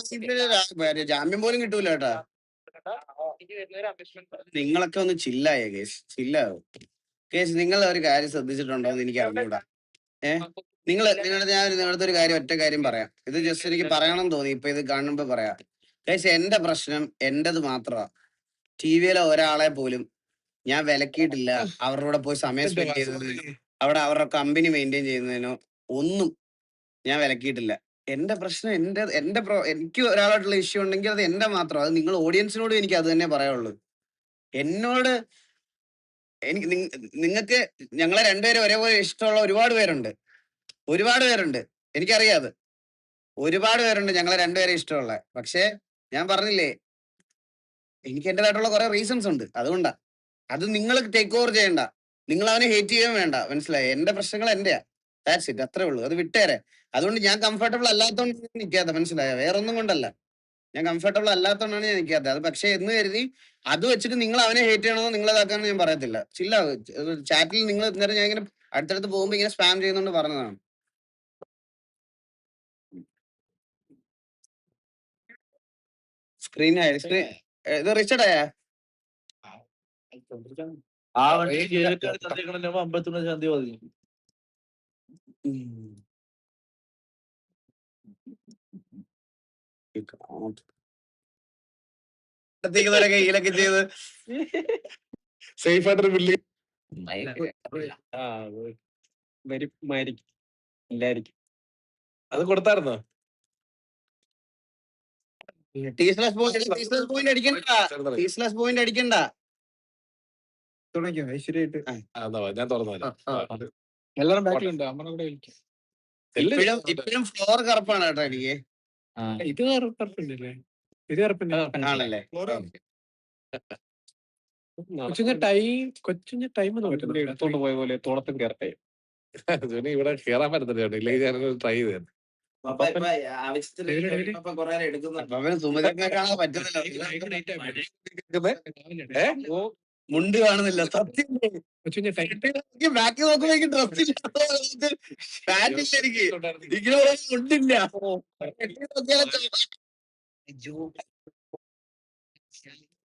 ജാമ്യം പോലും കിട്ടൂല കേട്ടാ. നിങ്ങളൊക്കെ ഒന്ന് ചില്ലായ കേസ്. ചില്ലാവും കേസ്. നിങ്ങൾ ഒരു കാര്യം ശ്രദ്ധിച്ചിട്ടുണ്ടോ എന്ന് എനിക്ക് അറിഞ്ഞൂടാ. ഞാൻ നിങ്ങളുടെ ഒരു കാര്യം, ഒറ്റ കാര്യം പറയാം. ഇത് ജസ്റ്റ് എനിക്ക് പറയണം തോന്നി. ഇപ്പൊ ഇത് കാണുമ്പോ പറയാം കേസ്. എന്റെ പ്രശ്നം എന്റേത് മാത്രമാ. ടിവിയിലെ ഒരാളെ പോലും ഞാൻ വിലക്കിയിട്ടില്ല. അവരുടെ കൂടെ പോയി സമയം സ്പെൻഡ് ചെയ്തത്, അവിടെ അവരുടെ കമ്പനി മെയിൻറ്റെയിൻ ചെയ്യുന്നതിനോ ഒന്നും ഞാൻ വിലക്കിയിട്ടില്ല. എന്റെ പ്രശ്നം എനിക്ക് ഒരാളായിട്ടുള്ള ഇഷ്യൂ ഉണ്ടെങ്കിൽ അത് എന്റെ മാത്രം. അത് നിങ്ങൾ ഓഡിയൻസിനോട് എനിക്ക് അത് തന്നെ പറയുള്ളൂ. എന്നോട് നിങ്ങൾക്ക് ഞങ്ങളെ രണ്ടുപേരും ഒരേപോലെ ഇഷ്ടമുള്ള ഒരുപാട് പേരുണ്ട്. എനിക്കറിയാം. അത് ഒരുപാട് പേരുണ്ട് ഞങ്ങളെ രണ്ടുപേരെ ഇഷ്ടമുള്ള. പക്ഷെ ഞാൻ പറഞ്ഞില്ലേ, എനിക്ക് എന്റേതായിട്ടുള്ള കുറെ റീസൺസ് ഉണ്ട്. അതുകൊണ്ടാ. അത് നിങ്ങൾ ടേക്ക് ഓവർ ചെയ്യണ്ട. നിങ്ങൾ അവനെ ഹേറ്റ് ചെയ്യാൻ വേണ്ട. മനസ്സിലായി? എന്റെ പ്രശ്നങ്ങൾ എന്റെയാ. That's it. അത്രേ ഉള്ളൂ. അത് വിട്ടേരെ. അതുകൊണ്ട് ഞാൻ കംഫർട്ടബിൾ അല്ലാത്തതുകൊണ്ട് നിൽക്കാത്ത. മനസ്സിലായോ? വേറൊന്നും കൊണ്ടല്ല. ഞാൻ കംഫർട്ടബിൾ അല്ലാത്തതുകൊണ്ടാണ് ഞാൻ നിൽക്കാത്തത്. അത് പക്ഷെ എന്ന് കരുതി അത് വെച്ചിട്ട് നിങ്ങൾ അവനെ ഹേറ്റ് ചെയ്യണമെന്നോ നിങ്ങൾ ഇതാക്കാനോ ഞാൻ പറയത്തില്ല. ചില്ല. ചാറ്റിൽ നിങ്ങൾ നേരം ഞാൻ ഇങ്ങനെ അടുത്തടുത്ത് പോകുമ്പോ ഇങ്ങനെ സ്പാം ചെയ്യുന്നോണ്ട് പറഞ്ഞതാണ്. സ്ക്രീൻ ഇത് റിച്ചർഡ് ആയാ? ആ വണ്ടി തന്നേക്കണ 51 തീയതി മതി. കയ്യിലൊക്കെ ചെയ്ത് സേഫ് ആയിട്ടൊരു ബില്ല്. അത് കൊടുത്തായിരുന്നോ? പോയിന്റ് അടിക്കണ്ട. ഐശ്വര്യായിട്ട് ഞാൻ തുറന്നു. എല്ലാരും ബാക്കിലുണ്ട്. അമ്മനെ കൂടെ വിളിക്കാം. ഇപ്പോഴും ഫ്ലോർ കറുപ്പാണ് കേട്ടോ എനിക്ക്. ഇത് കറുപ്പില്ലേ? ഇത് കറുപ്പില്ല ആണല്ലേ? കൊച്ചിന്റെ ടൈം എടുത്തോണ്ട് പോയ പോലെ തോളത്തും കയറട്ടെ. ഇവിടെ കേറാൻ പറ്റത്തില്ല. ഇല്ലെങ്കിൽ ഞാൻ ട്രൈ ചെയ്തത്. സുമിതനെ കാണാൻ പറ്റുന്നില്ല. മുണ്ട് കാണുന്നില്ല സത്യം. ബാക്കി നോക്കുമ്പോ എനിക്ക് ഡ്രസ് ഇല്ല, പാന്റ് ഇല്ല, എനിക്ക് ഇങ്ങനെ പറയാൻ മുണ്ടില്ല.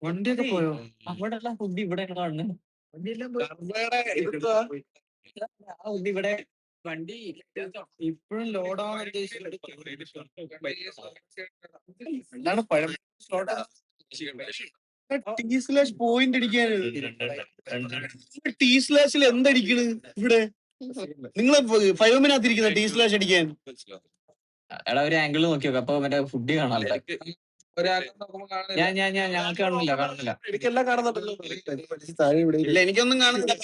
വണ്ടിയൊക്കെ പോയോ? അവിടെ ഉള്ള ഫുഡ് ഇവിടെ കാണുന്നു. ആ ഫുഡ് ഇവിടെ വണ്ടി ഇപ്പോഴും ലോഡാവാൻ എന്താണ് പഴം പോയിന്റ് അടിക്കാൻ T/ൽ എന്തടിക്കണ് ഇവിടെ? നിങ്ങള് 5 ഇരിക്കുന്ന T/ അടിക്കാൻ എടാ ഒരു ആംഗിൾ നോക്കി നോക്കാം, അപ്പൊ മറ്റേ ഫുഡ് കാണാനില്ല. ഞങ്ങൾക്ക് കാണുന്നില്ല. എനിക്കെല്ലാം കാണുന്നുണ്ടല്ലോ. ഇല്ല, എനിക്കൊന്നും കാണുന്നില്ല.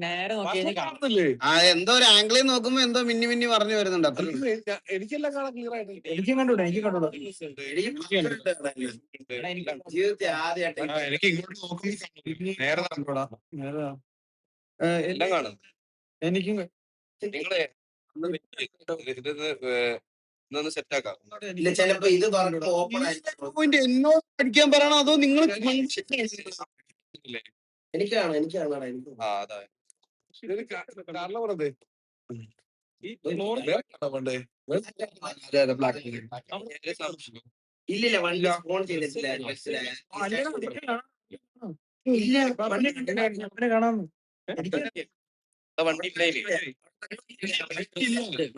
നേരെ നോക്കി കഴിഞ്ഞാൽ കാണാം. കാണുന്നില്ലേ? എന്തോ ഒരു ആംഗിളിൽ നോക്കുമ്പോ എന്തോ മിന്നി മിന്നി പറഞ്ഞു വരുന്നുണ്ട് അത്ര. എനിക്കെല്ലാം കാണാൻ ക്ലിയർ ആയിട്ട്. എനിക്കും കണ്ടൂടെ, എനിക്ക് കണ്ടൂടെ. ജീവിതത്തിൽ ആദ്യമായിട്ട് എനിക്ക് ഇങ്ങോട്ട് നോക്കുമ്പോ നേരെ കണ്ടോടാ. എല്ലാം കാണും. എനിക്കും നിങ്ങളെ ഇതൊന്ന് സെറ്റ് ആക്കാം. ഇല്ല, ചിലപ്പോ ഇത് പറഞ്ഞിട്ട് ഓപ്പൺ ആയിരിക്കും. പോയിന്റ് എന്നോട് അടിക്കാൻ പറയണോ അതോ നിങ്ങൾ എനിക്കാണ് എനിക്ക് ആ അതാ കാരണം പറഞ്ഞേ വേണ്ടേ? ഇല്ലില്ല, വണ്ടി ഫോൺ ചെയ്തിട്ടില്ല. ഇല്ല, വണ്ടി കാണാം. വണ്ടി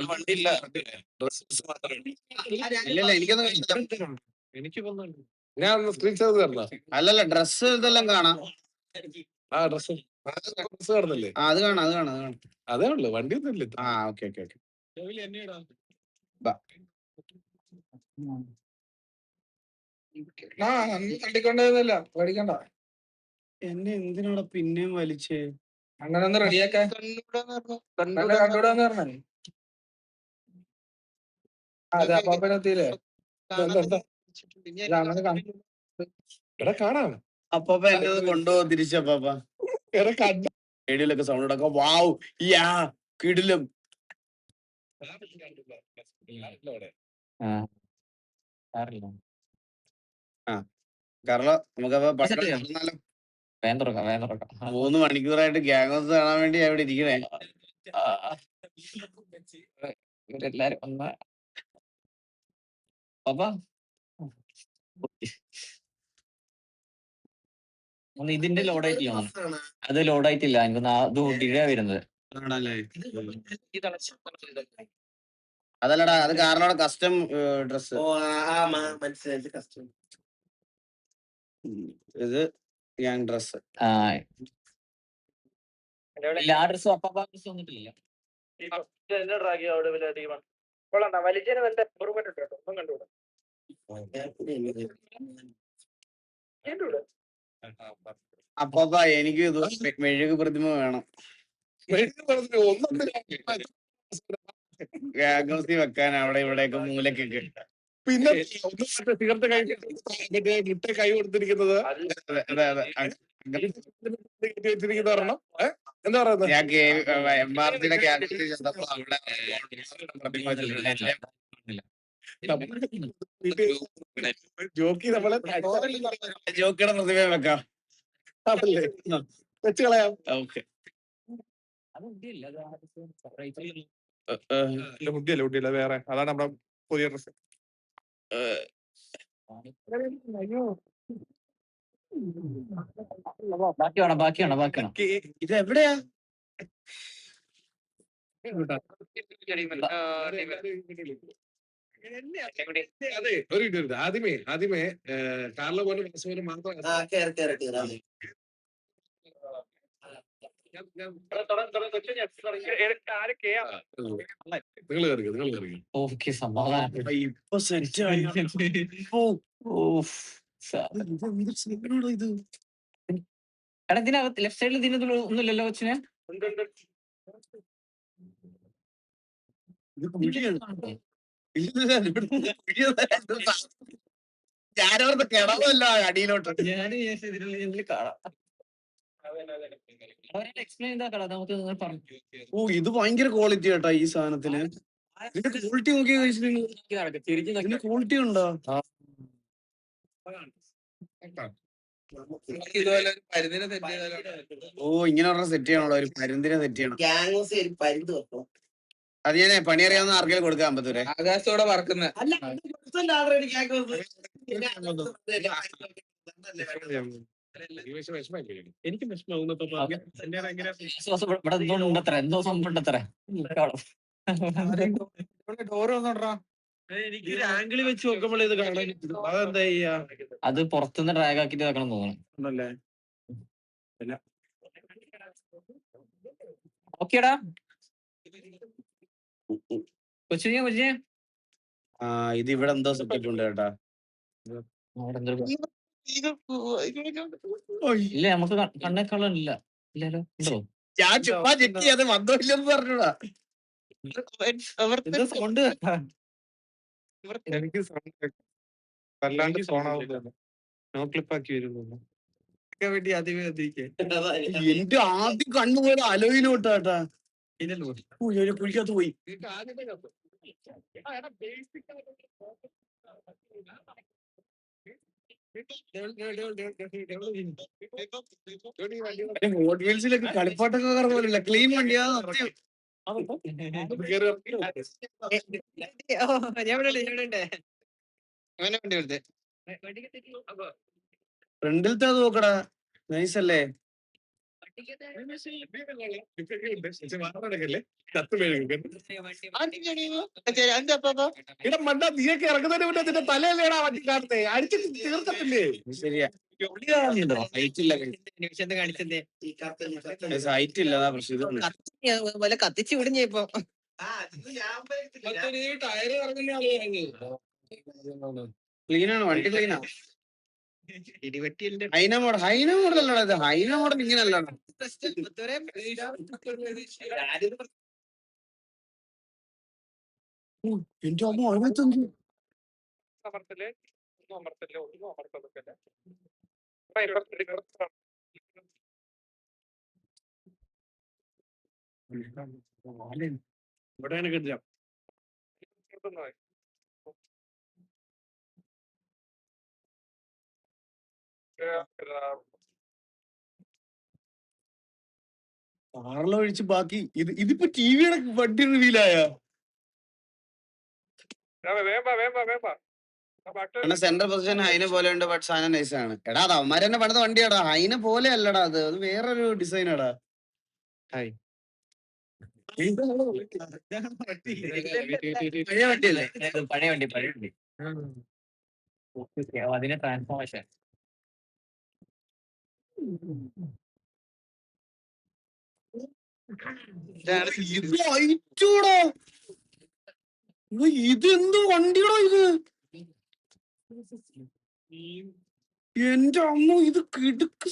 വണ്ടിയില്ല, ഇല്ലല്ല, എനിക്കൊന്നും എനിക്ക് വന്നുണ്ട്. ഞാൻ സ്ക്രീൻഷോട്ട് തരണം. അല്ലല്ല, ഡ്രസ് ഇതെല്ലാം കാണാം. ആ ഡ്രസ് കാണുന്നില്ലേ? അത് കാണാം. അതേ ഉള്ളു, വണ്ടി ഒന്നും ഇല്ല. ഓക്കെ. തട്ടിക്കൊണ്ടല്ല പേടിക്കണ്ട. എന്നെ എന്തിനാണ് പിന്നെയും വലിച്ചേ? അങ്ങനെ ഒന്ന് റെഡിയാക്കാൻ കണ്ടൂടാന്ന് പറഞ്ഞേ. അതെ, അപ്പാപ്പനെത്തിയില്ലേ? എടാ കാണാം. അപ്പാപ്പ എന്നെ ഒന്ന് കൊണ്ടുപോകും തിരിച്ചപ്പാപ്പ. എടാ കണ്ട റേഡിയോയിലൊക്കെ സൗണ്ട് ഉണ്ടാക്കാം. വാവ്, യാ കിടിലും. കാരണം നമുക്കപ്പോ വേഗം തുറക്കാം. 3 മണിക്കൂറായിട്ട് ഗ്യാങ് ഹൗസ് കാണാൻ വേണ്ടി അവിടെ ഇരിക്കണേ. ഇവരെല്ലാരും വന്ന പാപ്പാ ഒന്ന് ഇതിന്റെ ലോഡായിട്ടില്ല. അത് ലോഡായിട്ടില്ല, എനിക്കൊന്ന് അത് ഡിലേ വരുന്നത്. അതല്ലടാ, അത് കാരണമാണ് കസ്റ്റം ഡ്രസ്. മനസ്സിലായി, കസ്റ്റം. ഇത് ഗ്യാങ് ഡ്രസ്. ഇല്ല, ആ ഡ്രസ് അപ്പാപ്പ ഡ്രസ് വന്നിട്ടില്ല. അപ്പാപ്പ എനിക്ക് ഇത് മെഴുക് പ്രതിമ വേണം. ഗ്യാങ് ഹൗസിൽ വെക്കാൻ അവിടെ ഇവിടെയൊക്കെ മൂലക്കൊക്കെ. പിന്നെ സിഗരറ്റ് മുട്ട കൈ കൊടുത്തിരിക്കുന്നത് വെച്ചിരിക്കുന്ന ഒരെണ്ണം. എന്താ പറയുന്നത്? ഞാൻ MRC-യുടെ ക്യാമ്പസിൽ ചെന്നപ്പോ അവിടെ പ്രതിമ വെച്ചിട്ടുണ്ട്. ജോക്കി നമ്മളെ ജോക്കിയുടെ പ്രതിമ വെക്കാം. അതല്ലേ വെച്ച് കളയാം. ഓക്കെ. മുടിയല്ല വേറെ. അതാണ് നമ്മുടെ പുതിയ ഡ്രസ്. ബാക്കിയാണോ? ഇത് എവിടെയാ? അതെ, ഒരു മിനിറ്റ്. ആദ്യമേ കാർല പോലെ മാത്രം നിങ്ങൾ കയറി. ഓക്കെ, സമാധാനം. ഇപ്പൊ സെറ്റ് ആയി. ഇത് എടാ, ഇതിനകത്ത് ലെഫ്റ്റ് സൈഡിൽ ഇതിനകത്ത് ഒന്നുമില്ലല്ലോ കൊച്ചിനെ. ഞാനോർത്ത് കിടവല്ലോ അടിയിലോട്ട്. ഞാൻ കാണാം. എക്സ്പ്ലെയിൻ ചെയ്താ കളാ, നമുക്ക് പറഞ്ഞു. ഓ, ഇത് ഭയങ്കര ക്വാളിറ്റി കേട്ടാ ഈ സാധനത്തിന്. ഇതിന്റെ ക്വാളിറ്റി നോക്കി ഇതിന്റെ ക്വാളിറ്റി ഉണ്ടോ? ഇതുപോലെ ഒരു പരിധിനെ സെറ്റ് ചെയ്താലോ? ഓ ഇങ്ങനെ ഒരെണ്ണം സെറ്റ് ചെയ്യണല്ലോ, ഒരു പരുന്തിനെ സെറ്റ് ചെയ്യണം. ഗ്യാങ്സ് ഒരു പരുന്ത് വെക്കണം. അത് ഞാൻ പണി അറിയാവുന്ന ആർക്കെങ്കിലും കൊടുക്കാൻ പറ്റൂരെ? ആകാശത്തോടെ പറക്കുന്ന അല്ല അത് കൊടുത്തല്ലോ already ഗ്യാങ്സ്. എനിക്ക് വിഷമാവുന്നപ്പോ ഇവിടെ എന്തോണ്ടത്ര എന്തോ സംഭവം ഉണ്ടത്ര. ഡോറ് വന്നോട്ടാ. എനിക്ക് ഒരു ആംഗിൾ വെച്ച് നോക്കുമ്പോൾ ഇത് കാണാൻ അതെന്താ ചെയ്യാ? അത് പുറത്തുനിന്ന് ഡ്രാഗ് ആക്കിട്ട് വെക്കണം തോന്നുന്നു. ഒന്നല്ലേ ഓക്കേടാ കൊച്ചിനെ കൊച്ചിനെ ആ ഇത് ഇവിടെ എന്തോ സെറ്റപ്പ് ഉണ്ട് കേട്ടാ. ഇല്ല നമുക്ക് കണ്ണേക്കാളില്ല. ഇല്ലല്ലോ ഉണ്ടോ? ഞാൻ ചുമ്മാ ചെക്ക് ചെയ്യാതെ വന്നോ ഇല്ലെന്ന് പറഞ്ഞൂടാ. സൗണ്ട് എനിക്ക് വല്ലാണ്ട് സോണാവുന്നു. നോ ക്ലിപ്പ് ആക്കി വരുന്നു. വേണ്ടി ആദ്യമേ എത്തിക്കേ. എന്റെ ആദ്യം കണ്ണുപോലെ അലോയിലോട്ടാ കേട്ടാ. കുഴിക്കകത്ത് പോയി. ഹോട്ട് വീൽസിലൊക്കെ കളിപ്പാട്ടൊക്കെ കറങ്ങുമല്ലോ. ക്ലീൻ വണ്ടിയാ സത്യം. ഫ്രണ്ടിലത്തെ അത് നോക്കടാ, നൈസ് അല്ലേ? നീയൊക്കെ ഇറങ്ങുന്നതിന് മുന്നേ നിന്റെ തലയല്ലേടാ വണ്ടി കാണുന്നേ, അടിച്ചിട്ട് തീർക്കത്തില്ലേ? ശരിയാ, ഹൈറ്റ് ഇല്ല, ഹൈറ്റ് ഇല്ല, അതാ പ്രശ്നം. ഇത് കത്തിച്ചു വിടുഞ്ഞ ഇപ്പൊ. ടയറ് ഇറങ്ങുന്ന ക്ലീനാണ്, വണ്ടി ക്ലീനാ. ഹൈന മോഡൽ അല്ലടാ ഇത്. ഹൈന മോഡൽ ഇങ്ങനെ അല്ലടാ. എന്റെ അമ്മ അഴുപത്തൊന്ന്. അമർത്തല്ലേ, ഒന്നും അമർത്തല്ലേ, ഒന്നും അമർത്തല്ലേ. ഇവിടെയാണ് കിട്ടില്ല. കാറിലൊഴിച്ച് ബാക്കി ഇതിപ്പോ ടിവിയുടെ വണ്ടി റിവീലായ സെൻട്രൽ പൊസിഷൻ ഹൈന പോലെ ഉണ്ട്. ബട്ട് സാധനം നൈസാണ്. എടാ അത് അവന്മാര് തന്നെ പണിത വണ്ടിയാടാ. ഹൈന പോലെ അല്ലടാ അത്, അത് വേറൊരു ഡിസൈനാടാ. പഴയ വണ്ടിയല്ലേ? പഴയ വണ്ടി അതിന്റെ ട്രാൻസ്ഫോർമേഷൻ. ഇതെന്തോ വണ്ടിയാടോ ഇത്? എന്റെ അമ്മ ഇത് കിടുക്ക്.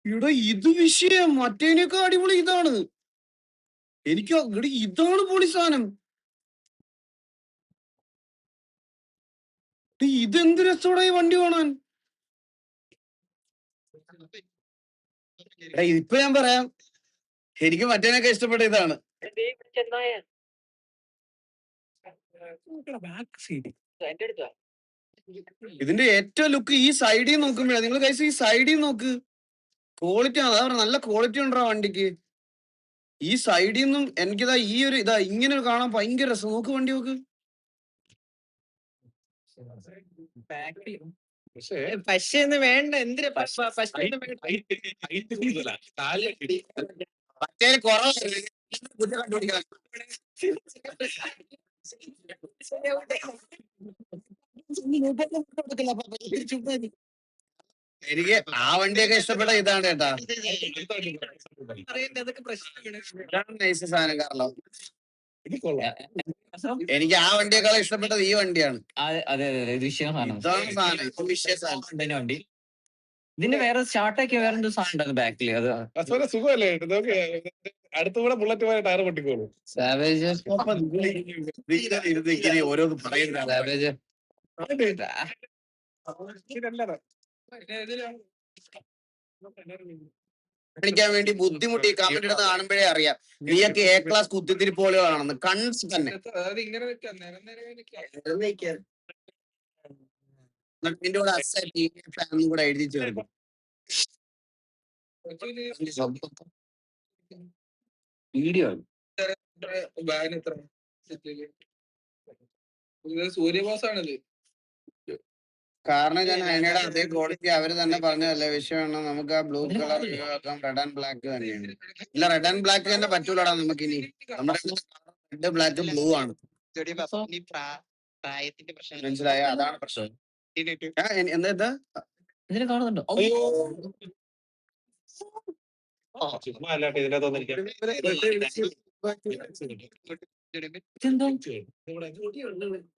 ഇവിടെ ഇത് വിഷയം, മറ്റേനൊക്കെ അടിപൊളി ഇതാണ്. എനിക്ക് ഇവിടെ ഇതാണ് പൊളി സാധനം. ഇതെന്ത് രസോടെ ഈ വണ്ടി കാണാൻ. ഇപ്പൊ ഞാൻ പറയാം, എനിക്ക് മറ്റേനൊക്കെ ഇഷ്ടപ്പെട്ട ഇതാണ്. ഇതിന്റെ ഏറ്റവും ലുക്ക് ഈ സൈഡിൽ നോക്കുമ്പോഴാ. നിങ്ങൾ കഴിച്ച് ഈ സൈഡിൽ നോക്ക്, ക്വാളിറ്റി ആണ്. അതാ നല്ല ക്വാളിറ്റി ഉണ്ടോ വണ്ടിക്ക്. ഈ സൈഡിൽ നിന്നും എനിക്കിതാ ഈ ഒരു ഇതാ ഇങ്ങനെ കാണാൻ ഭയങ്കര രസം. നോക്ക് വണ്ടി നോക്ക്. പക്ഷെ വേണ്ട, എന്തിനാ മറ്റേ കുറവാണ്. എനിക്ക് ആ വണ്ടിയൊക്കെ ഇഷ്ടപ്പെട്ട ഇതാണ് കേട്ടാ. അതൊക്കെ പ്രശ്നമാണ്. ഇതാണ് നൈസ് സാധനം കാർലോ. എനിക്ക് ആ വണ്ടിയേക്കാളും ഇഷ്ടപ്പെട്ടത് ഈ വണ്ടിയാണ്. അതെ അതെ ഇത് വിഷയം സാധനം. ഇതാണ് സാധനം, ഇത് വിഷയ സാധനം. വണ്ടി ഇതിന്റെ വേറെ സ്റ്റാർട്ടാക്കിയ വേറെ എന്തോ സാധനം ഉണ്ടായിരുന്നു ബാക്കില്. അത് സുഖമല്ലേ? അടുത്തുകൂടെ ബുള്ളറ്റ് പോയ ടയർ പൊട്ടിക്കോളൂ. സാവേജ് ഇങ്ങനെ ഓരോന്ന് പറയുന്ന സാവേജ് കാണിക്കാൻ വേണ്ടി ബുദ്ധിമുട്ടി കമന്റ് ഇടുന്ന കാണുമ്പോഴേ അറിയാം നീയൊക്കെ എ ക്ലാസ് കുത്തിത്തിരിപ്പോളുകളാണെന്ന്. കൺസ് തന്നെ എന്നിട്ട് ഇതിന്റെ കൂടെ ഫാനും കൂടെ എഴുതി ചേർക്കും. വീഡിയോ ബാഗിന് എത്ര സൂര്യബോസാണിത്. കാരണം ഞാൻ അതിനയുടെ അതേ ക്വാളിറ്റി അവര് തന്നെ പറഞ്ഞതല്ലേ വിഷയമാണ്. നമുക്ക് ആ ബ്ലൂ കളർ ഒഴിവാക്കാം, റെഡ് ആൻഡ് ബ്ലാക്ക് തന്നെയാണ്. ഇല്ല, റെഡ് ആൻഡ് ബ്ലാക്ക് തന്നെ പറ്റൂലടാ നമുക്ക് ഇനി. നമ്മുടെ റെഡ് ബ്ലാക്ക് ബ്ലൂ ആണ്, പ്രായത്തിന്റെ പ്രശ്നം മനസ്സിലായ? അതാണ് പ്രശ്നം. എന്താ ഇതിനെ കാണുന്നുണ്ടോ? ഔ. ചുമ്മാ അല്ലാട്ടെ ഇതിനകത്തൊന്നിരിക്കാം. ഇതെന്തോ?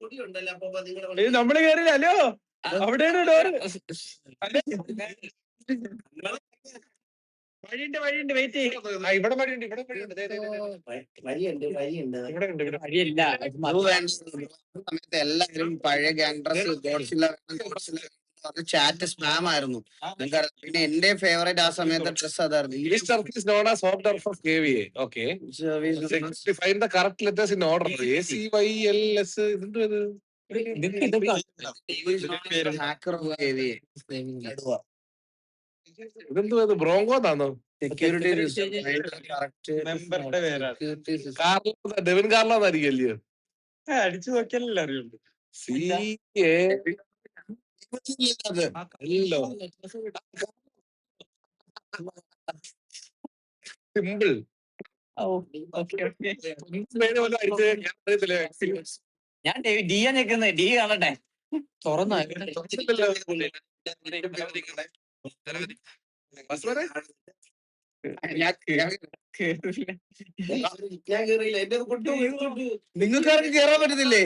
കുടിയുണ്ടല്ലോ അപ്പൊ നിങ്ങളുടെ ഇത് നമ്മള് കേറില്ല. ഹലോ, അവിടെയാണ് ഡോറ്. വഴിയുണ്ട് വെയിറ്റ് ചെയ്യും. ഇവിടെ വഴിയുണ്ട്, ഇവിടെ വഴിയുണ്ട്. വഴിയുണ്ട് ഇവിടെ ഉണ്ട്, ഇവിടെ. വഴിയില്ല. ബ്ലൂ വേണ്ട സമയത്ത് എല്ലാവരും പഴയ gang dress Godzilla chat spam ആയിരുന്നു. നിങ്ങൾക്ക് പിന്നെ എന്റെ ഫേവറേറ്റ് ആ സമയത്തെ ഡ്രസ് അതായിരുന്നു. This turf is known as home turf of KVA. Okay. To find the correct letters in order. ACYLS. ഇതെന്തുവാ ഇത്? ഹാക്കർ ഇതെന്തുവാ ഇത്? ബ്രോങ്കോന്നാണോ? സെക്യൂരിറ്റി മെമ്പറുടെ പേരാണ്. ഡെവിൻ കാർലോന്നായിരിക്കല്ലോ. അടിച്ചു നോക്കിയാലല്ലേ അറിയുള്ളൂ. CA simple. ഞാൻ ഡി ഞെക്കുന്നത്. ഡി കാണട്ടെ. തുറന്ന ഞാൻ കേറിയില്ല. എന്റെ നിങ്ങൾക്ക് ആർക്കും കേറാൻ പറ്റത്തില്ലേ?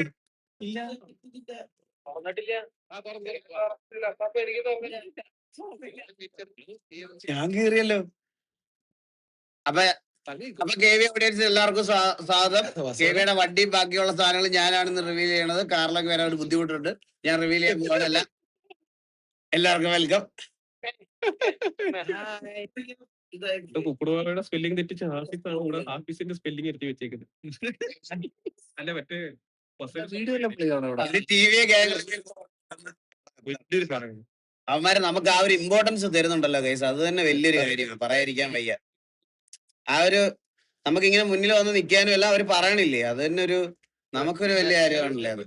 ഞാൻ കേറിയല്ലോ. അപ്പൊ KV ഓഡിയൻസ് എല്ലാവർക്കും സ്വാഗതം. KVയുടെ വണ്ടി ബാക്കിയുള്ള സാധനങ്ങൾ ഞാനാണെന്ന് റിവീൽ ചെയ്യണത്. കാറിലൊക്കെ വരാൻ ഒരു ബുദ്ധിമുട്ടുണ്ട്. ഞാൻ റിവീൽ ചെയ്യാൻ പോകാനല്ല. എല്ലാവർക്കും വെൽക്കം. കുക്കുടുവാലയുടെ സ്പെല്ലിംഗ് തെറ്റിച്ച് ഹാഫിസാണ് ഇവിടെ ഹാഫിസിന്റെ സ്പെല്ലിംഗ് എഴുതി വെച്ചേക്കുന്നത്. അല്ല മറ്റേ TV വലിയൊരു സാധനം. അവന്മാര് നമുക്ക് ആ ഒരു ഇമ്പോർട്ടൻസ് തരുന്നുണ്ടല്ലോ ഗൈസ്. അത് തന്നെ വലിയൊരു കാര്യമാണ്, പറയാതിരിക്കാൻ വയ്യ. ആ ഒരു നമുക്കിങ്ങനെ മുന്നിൽ വന്ന് നിൽക്കാനും എല്ലാം അവര് പറയണില്ലേ, അത് തന്നെ ഒരു നമുക്കൊരു വലിയ കാര്യമാണല്ലേ അത്.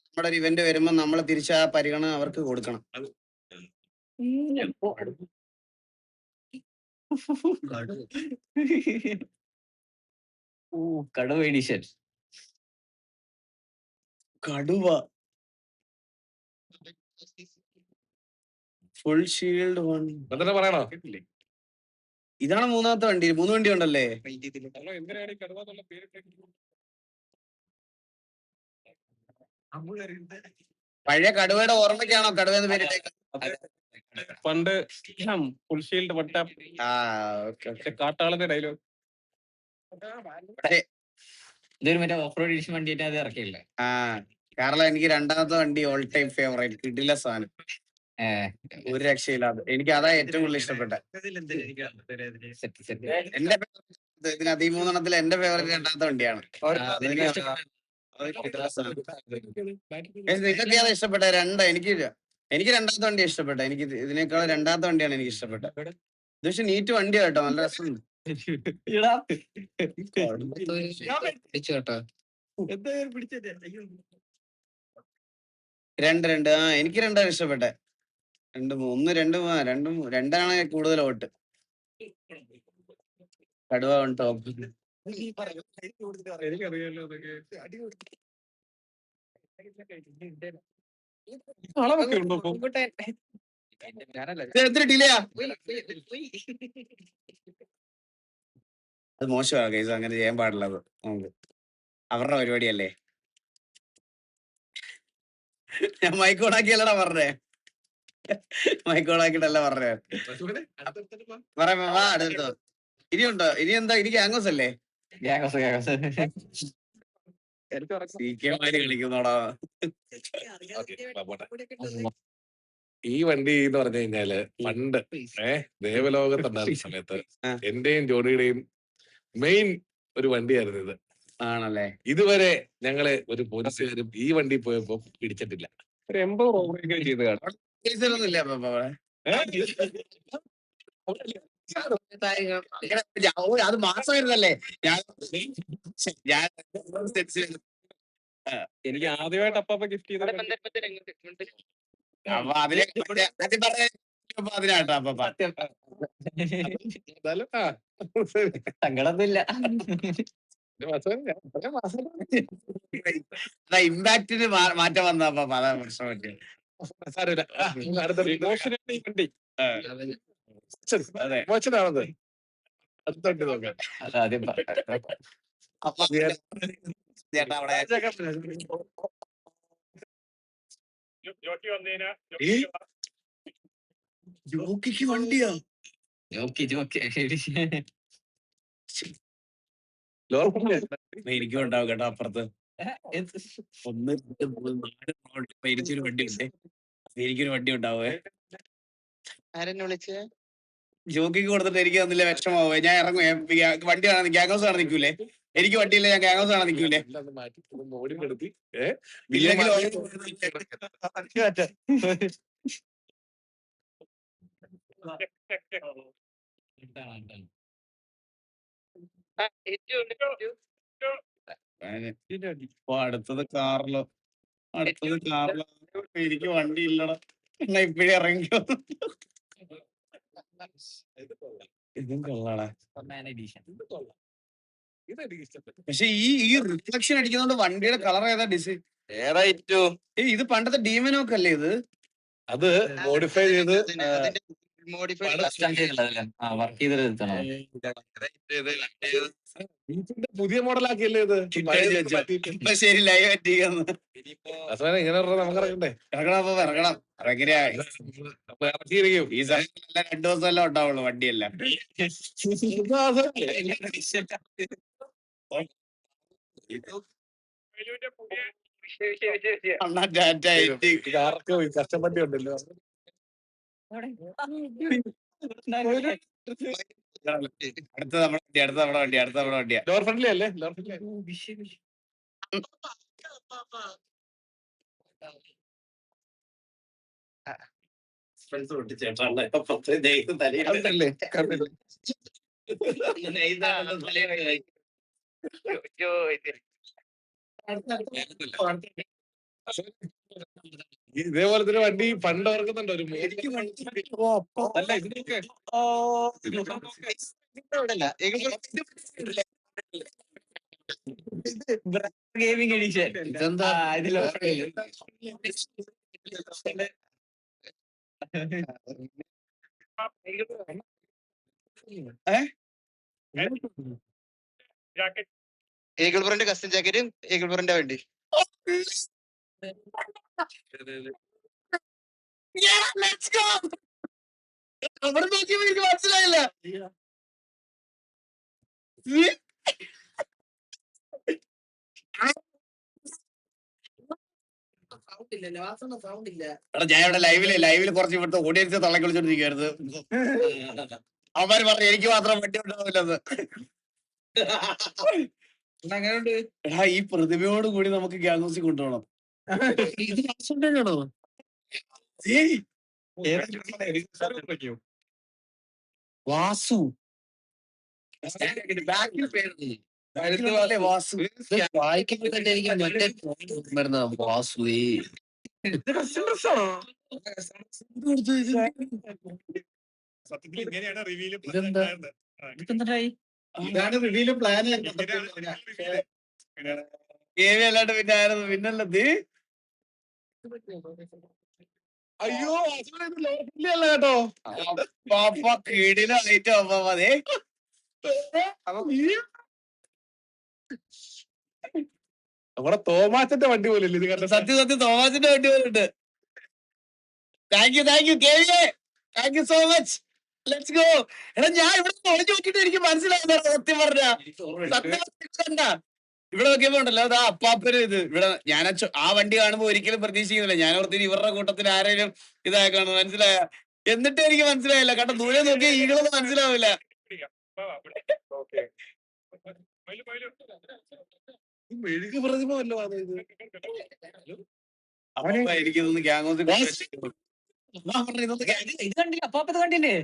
നമ്മുടെ ഒരു ഇവന്റ് വരുമ്പോ നമ്മളെ തിരിച്ച് ആ പരിഗണന അവർക്ക് കൊടുക്കണം. കടുവ എഡിഷൻ. കടുവ ഫുൾ ഷീൽഡ് വൺ. എന്താ പറയണോ? ഇതാണ് മൂന്നാമത്തെ വണ്ടി. 3 വണ്ടി ഉണ്ടല്ലേ? എന്തിനാണ് ഈ കടുവ എന്നുള്ള പേര്? പഴയ കടുവയുടെ ഓർമ്മയ്ക്കാണോ കടുവ എന്ന് പേരിട്ടേക്ക്? പണ്ട് ഫുൾ ഷീൽഡ് വട്ട കാട്ടാളന്റെ ഡയലോഗ്. ഇതൊരു മറ്റേ ഓഫ് റോഡ് എഡിഷൻ വണ്ടിയായിട്ട് അത് ഇറക്കിയില്ലേ? കാരണം എനിക്ക് രണ്ടാമത്തെ വണ്ടി ഓൾ ടൈം ഫേവറേറ്റ്. കിട്ടില്ല സാധനം, ഒരു രക്ഷയില്ലാതെ. എനിക്ക് അതാ ഏറ്റവും കൂടുതൽ ഇഷ്ടപ്പെട്ട. എന്റെ ഇതിനകത്ത് ഈ 3 എണ്ണത്തിൽ എന്റെ ഫേവറേറ്റ് രണ്ടാമത്തെ വണ്ടിയാണ്. നിങ്ങൾക്ക് ഏതാ ഇഷ്ടപ്പെട്ട? എനിക്ക് രണ്ടാമത്തെ വണ്ടി ഇഷ്ടപ്പെട്ട. എനിക്ക് ഇതിനേക്കാൾ രണ്ടാമത്തെ വണ്ടിയാണ് എനിക്ക് ഇഷ്ടപ്പെട്ടത്. ഇത് പക്ഷെ നീറ്റ് വണ്ടിയാ കേട്ടോ, നല്ല രസമുണ്ട്. രണ്ട് എനിക്ക് രണ്ടാണ് ഇഷ്ടപ്പെട്ടെ. 2 ആണ് കൂടുതൽ വോട്ട്. കടുവ ഓൺ ടോപ്പ്. എനിക്കറിയാലോ അതൊക്കെ. എത്ര ഡിലേയാ? അത് മോശമാണ് കേസ്, അങ്ങനെ ചെയ്യാൻ പാടില്ലത്. നമുക്ക് അവരുടെ പരിപാടിയല്ലേ. ഞാൻ മൈക്കോണാക്കിയല്ലടാ പറഞ്ഞേ, മൈക്കോണാക്കിട്ടല്ല പറഞ്ഞേ. പറയാ അടുത്തോ ഇനിയുണ്ടോ? ഇനി എന്താ? ഇനി ഗ്യാങ്ങോസ് അല്ലേ? കളിക്കുന്നോടാ. ഈ വണ്ടി എന്ന് പറഞ്ഞു കഴിഞ്ഞാല് പണ്ട് ദേവലോകത്തുണ്ടായിരുന്ന സമയത്ത് എന്റെയും ജോണിയുടെയും മെയിൻ ഒരു വണ്ടിയായിരുന്നു ഇത്. ആണല്ലേ? ഇതുവരെ ഞങ്ങള് ഒരു പോലീസുകാരും ഈ വണ്ടി പോയപ്പോ പിടിച്ചിട്ടില്ല. ഒരു 80 റോബറിയൊക്കെ ചെയ്ത് കാണും. കേസൊന്നുമില്ല അപ്പൊ അവിടെ. അത് മാസമായിരുന്നല്ലേ? ഞാൻ ഞാൻ എനിക്ക് ആദ്യമായിട്ട് അപ്പാപ്പ ഗിഫ്റ്റ് ചെയ്ത അപ്പൊ അതിന് അതിനാട്ടോ അപ്പൊ എന്തായാലും സങ്കടമൊന്നുമില്ല. ഇമ്പാക്റ്റിന് മാറ്റം വന്ന അപ്പൊ അതാ പ്രശ്നം പറ്റിയത്. ഇമോഷണലി വണ്ടി. അതെ. മോശനാണത്. അടുത്തോട്ട് നോക്കാം. അതാദ്യം അപ്പൊ ചേട്ടാ അവിടെ ജോക്കിക്ക് വണ്ടിയാ? എനിക്കും ഉണ്ടാവും കേട്ടോ അപ്പുറത്ത്. 1, 2, 3, 4 എനിക്കൊരു വണ്ടി ഉണ്ട്. എനിക്കൊരു വണ്ടി ഉണ്ടാവേ. ആരെന്നെ വിളിച്ചേ? ജോക്കിക്ക് കൊടുത്തിട്ട് എനിക്ക് തന്നില്ല വിഷമാവേ. ഞാൻ ഇറങ്ങും. വണ്ടി കാണാൻ ഗ്യാങ് ഹൗസ് കാണാൻ നിൽക്കൂലേ? എനിക്ക് വണ്ടിയില്ല, ഞാൻ ഗ്യാങ് ഹൗസ് കാണാൻ നിൽക്കൂലേ? ഓടിപ്പെടുത്തി ഇല്ലെങ്കിൽ ഇപ്പൊ അടുത്തത് കാറിലോ എനിക്ക് വണ്ടി ഇല്ലടാ. എന്നാ ഇപ്പഴേ ഇറങ്ങിക്കോ. ഇതും കൊള്ളാടാ. പക്ഷെ ഈ റിഫ്ലക്ഷൻ അടിക്കുന്നോണ്ട് വണ്ടിയുടെ കളർ ഏതാ ഡിസൈൻ? ഇത് പണ്ടത്തെ ഡീമനോക്ക് അല്ലേ ഇത്? അത് മോഡിഫൈ ചെയ്ത് മോഡിഫൈഡ് വർക്ക് ചെയ്തെടുത്തണം. പുതിയ മോഡലാക്കിയല്ലേ ഇത്? ഇപ്പൊ ശരി, ലൈവ് പറ്റിക്കുന്നു. ഇങ്ങനെ നമുക്ക് ഇറങ്ങണ്ടേ? ഇറങ്ങണം, അപ്പൊ ഇറങ്ങണം. എങ്ങനെയാ ഈ സമയത്ത് 2 ദിവസമല്ലേ ഉണ്ടാവുള്ളൂ വണ്ടിയല്ല. അണ്ണാ ടാറ്റ കഷ്ടപ്പെട്ടി ഉണ്ടല്ലോ. അടുത്ത നമ്മുടെ വണ്ടിയാ. ഡോർ ഫ്രണ്ട്ലി അല്ലേ? Door friendly. ഇതേപോലെ തന്നെ വണ്ടി പണ്ട് ഓർക്കുന്നുണ്ടോ? ഒരു അല്ല ഇതിനൊക്കെ ഗെയിമിംഗ് എഡിഷൻ. ഇതെന്താ? ഈഗിൾ ബ്രന്റെ കസ്റ്റം ജാക്കറ്റും ഈഗിൾ ബ്രന്റെ വണ്ടി. അവിടെ നോക്കിയപ്പോ എനിക്ക് മനസ്സിലായില്ല. എടാ ഞാൻ ഇവിടെ ലൈവില് കുറച്ച് ഇവിടുത്തെ ഓഡിയൻസ് തള്ളി കളിച്ചോണ്ടിരിക്കുവായിരുന്നു. അവന്മാര് പറഞ്ഞു എനിക്ക് മാത്രം വണ്ടി ഉണ്ടാവില്ലെന്ന്. എടാ ഈ പ്രതിഭയോട് കൂടി നമുക്ക് ഗ്യാങ് ഹൗസിൽ കൊണ്ടുപോകണം. ഇത് ആണോ? വാസു വാസു വായിക്കുമ്പോ തന്നെ എനിക്ക് മറ്റേ വരുന്ന വാസുവേ. സത്യത്തിൽ ഇങ്ങനെയാണ് റിവീല്. ഇതെന്താ? ഇതാണ് റിവീല് പ്ലാൻ. അല്ലാണ്ട് പിന്നെ ആയിരുന്നു പിന്നല്ലത്. അയ്യോ അല്ല കേട്ടോ. കീടിലായിട്ട് അതെ നമ്മുടെ തോമാച്ചന്റെ വണ്ടി പോലെ ഇത് കണ്ട. സത്യം തോമാസിന്റെ വണ്ടി പോലുണ്ട്. Thank you so much. Let's go. എടാ ഞാൻ ഇവിടെ ഒളിഞ്ഞു നോക്കിട്ട് എനിക്ക് മനസ്സിലായില്ല സത്യം പറഞ്ഞ. ഇവിടെ നോക്കിയപ്പോ ഉണ്ടല്ലോ അതാ അപ്പാപ്പര് ഇത് ഇവിടെ. ഞാൻ ആ വണ്ടി കാണുമ്പോ ഒരിക്കലും പ്രതീക്ഷിക്കുന്നില്ല. ഞാൻ ഓർത്തിന് ഇവരുടെ കൂട്ടത്തിൽ ആരെങ്കിലും ഇതാക്കാണ്. മനസ്സിലായ? എന്നിട്ട് എനിക്ക് മനസ്സിലായില്ല. കാരണം ദൂരെ നോക്കിയാൽ ഈകളൊന്നും മനസ്സിലാവില്ല. മെഴുകു പ്രതിമ വല്ലതാണ് ഇത്? അപ്പൊ എനിക്ക് തോന്നുന്നു ഗ്യാങ് ഇത് കണ്ടില്ല, അപ്പാപ്പത് കണ്ടില്ലേ?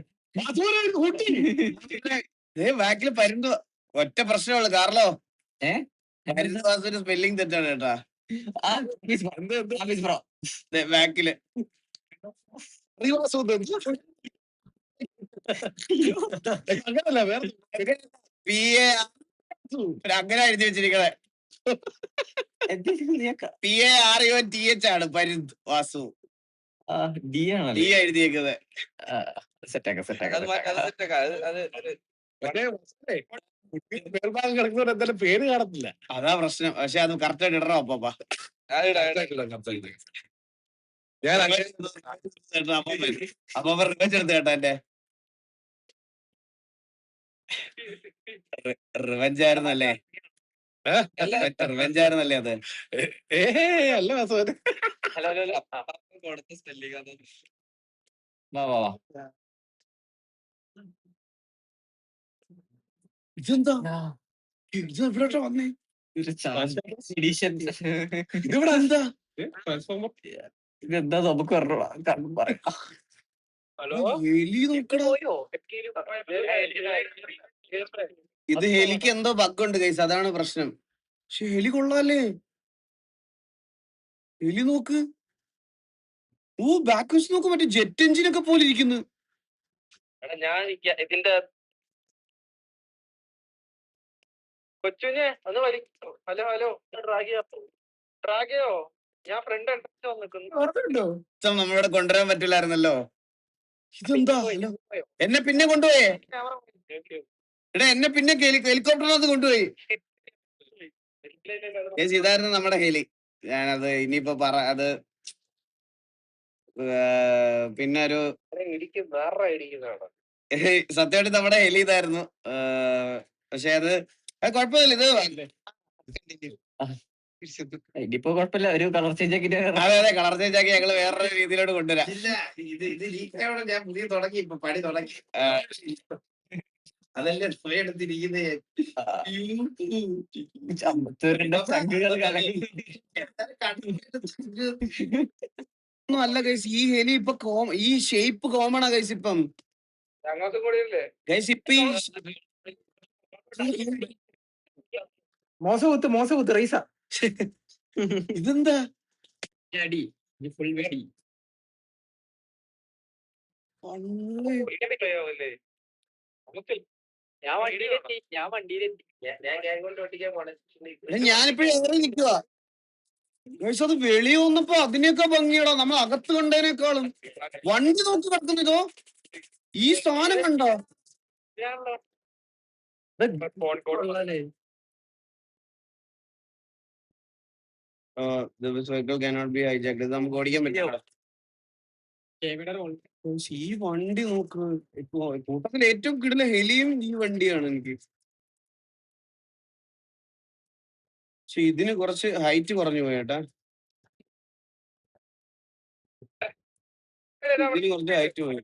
ബാക്കിൽ പരുന്ത്. ഒറ്റ പ്രശ്നമുള്ളു കാർലോ, ഏ പരുന്ത് സ്പെല്ലിംഗ് തെറ്റാണ് കേട്ടാ ആ, please bro. ആ, please bro. ബാക്കില്. അങ്ങനല്ല വേറെ PA അങ്ങനെ എഴുതി വെച്ചിരിക്കണേ. PARUNTH ആണ് പരുന്ത് വാസു. ഡി D ആണല്ലേ? എഴുതിയേക്കുന്നത്. സെറ്റാക്കാം. പേർഭാഗം കിടക്കുന്നവർ എന്തായാലും പേര് കാണത്തില്ല. അതാ പ്രശ്നം. പക്ഷെ അത് കറക്റ്റ് ആയിട്ട് ഇടണം അപ്പാ. ഞാൻ അപ്പൊ റിവെഞ്ച് എടുത്ത് കേട്ടോ. എന്റെ റിവെഞ്ച് ആയിരുന്നല്ലേ? റിവെഞ്ച് ആയിരുന്നല്ലേ അത്? അല്ല വാസുവിന് വാ. ഇതെന്താ ഇത് എവിടോട്ടാ വന്നേ? ഇതിവിടെ എന്താ? ഇതെന്താ നമുക്ക് പറയാം. ഹലോ എലി നോക്കടാ. ഇത് ഹെലിക്ക് എന്തോ ബഗ് ഉണ്ട് ഗൈസ്, അതാണ് പ്രശ്നം. പക്ഷെ ഹെലി കൊള്ളാല്ലേ? ഹെലി നോക്ക്. ഓ ബാക്ക് വശം നോക്ക്, മറ്റേ ജെറ്റ് എഞ്ചിൻ ഒക്കെ പോലെ ഇരിക്കുന്നു. ഞാൻ ഇതിന്റെ കൊച്ചുനെ ഒന്ന് വലി. ഹലോ ഡ്രാഗയോ, ഞാൻ ഫ്രണ്ട് ഓർമ്മയുണ്ടോ? നമ്മളിവിടെ കൊണ്ടുവരാൻ പറ്റില്ലായിരുന്നല്ലോ. ഇതെന്താ? എന്നെ പിന്നെ കൊണ്ടുപോയേ. എടാ എന്നെ പിന്നെ ഹെലികോപ്റ്ററിനകത്ത് കൊണ്ടുപോയി. ഇതായിരുന്നു നമ്മുടെ ഹെലി. ഞാനത് ഇനിയിപ്പോ അത് പിന്നെ ഒരു സത്യമായിട്ട് നമ്മുടെ ഹെലി ഇതായിരുന്നു. പക്ഷെ അത് കുഴപ്പമില്ല. ഇനിയിപ്പോ കുഴപ്പമില്ല, ഒരു കളർ ചേഞ്ച് ആക്കിട്ട് അതെ കളർ ചേഞ്ച് ആക്കി ഞങ്ങള് വേറൊരു രീതിയിലോട്ട് കൊണ്ടുവരാം. ഇത് ലീക്കായോടെ ഞാൻ പുതിയ തുടങ്ങി, ഇപ്പൊ പണി തുടങ്ങി. അതല്ലേ സ്വയം എടുത്തിരിക്കുന്നേ. സംഘങ്ങൾ അല്ല ഗൈസ്, ഈ ഹെലി ഇപ്പൊ ഈ ഷേപ്പ് കോമണാ ഗൈസ് ഇപ്പം. ഞങ്ങൾക്ക് കൂടിയല്ലേ ഗൈസ് ഇപ്പൊ ഈ മോശകുത്ത് റൈസ. ഇതെന്താ? ഫുൾ വെടി. ഞാൻ വണ്ടിയിലെത്തി. ഞാൻ കൊണ്ട് ഓട്ടിക്കാൻ പോണേ. ഞാനിപ്പോഴും എവിടെ നിൽക്കുക ഗൈസ്? അത് വെളിയിൽ വന്നപ്പോ അതിനേക്കാൾ ഭംഗിയാണോ നമ്മൾ അകത്ത് കണ്ടതിനേക്കാളും. വണ്ടി നോക്കി കിടക്കുന്നതോ? ഈ സാധനം കണ്ടോ? നമുക്ക് ഓടിക്കാൻ പറ്റില്ല. ഈ വണ്ടി നോക്ക്. കൂട്ടത്തിൽ ഏറ്റവും കിടല ഹെലിയും ഈ വണ്ടിയാണ് എനിക്ക്. പക്ഷെ ഇതിന് കുറച്ച് ഹൈറ്റ് കുറഞ്ഞു പോയേട്ടാ. ഇതിന് കുറച്ച് ഹൈറ്റ് പോയി.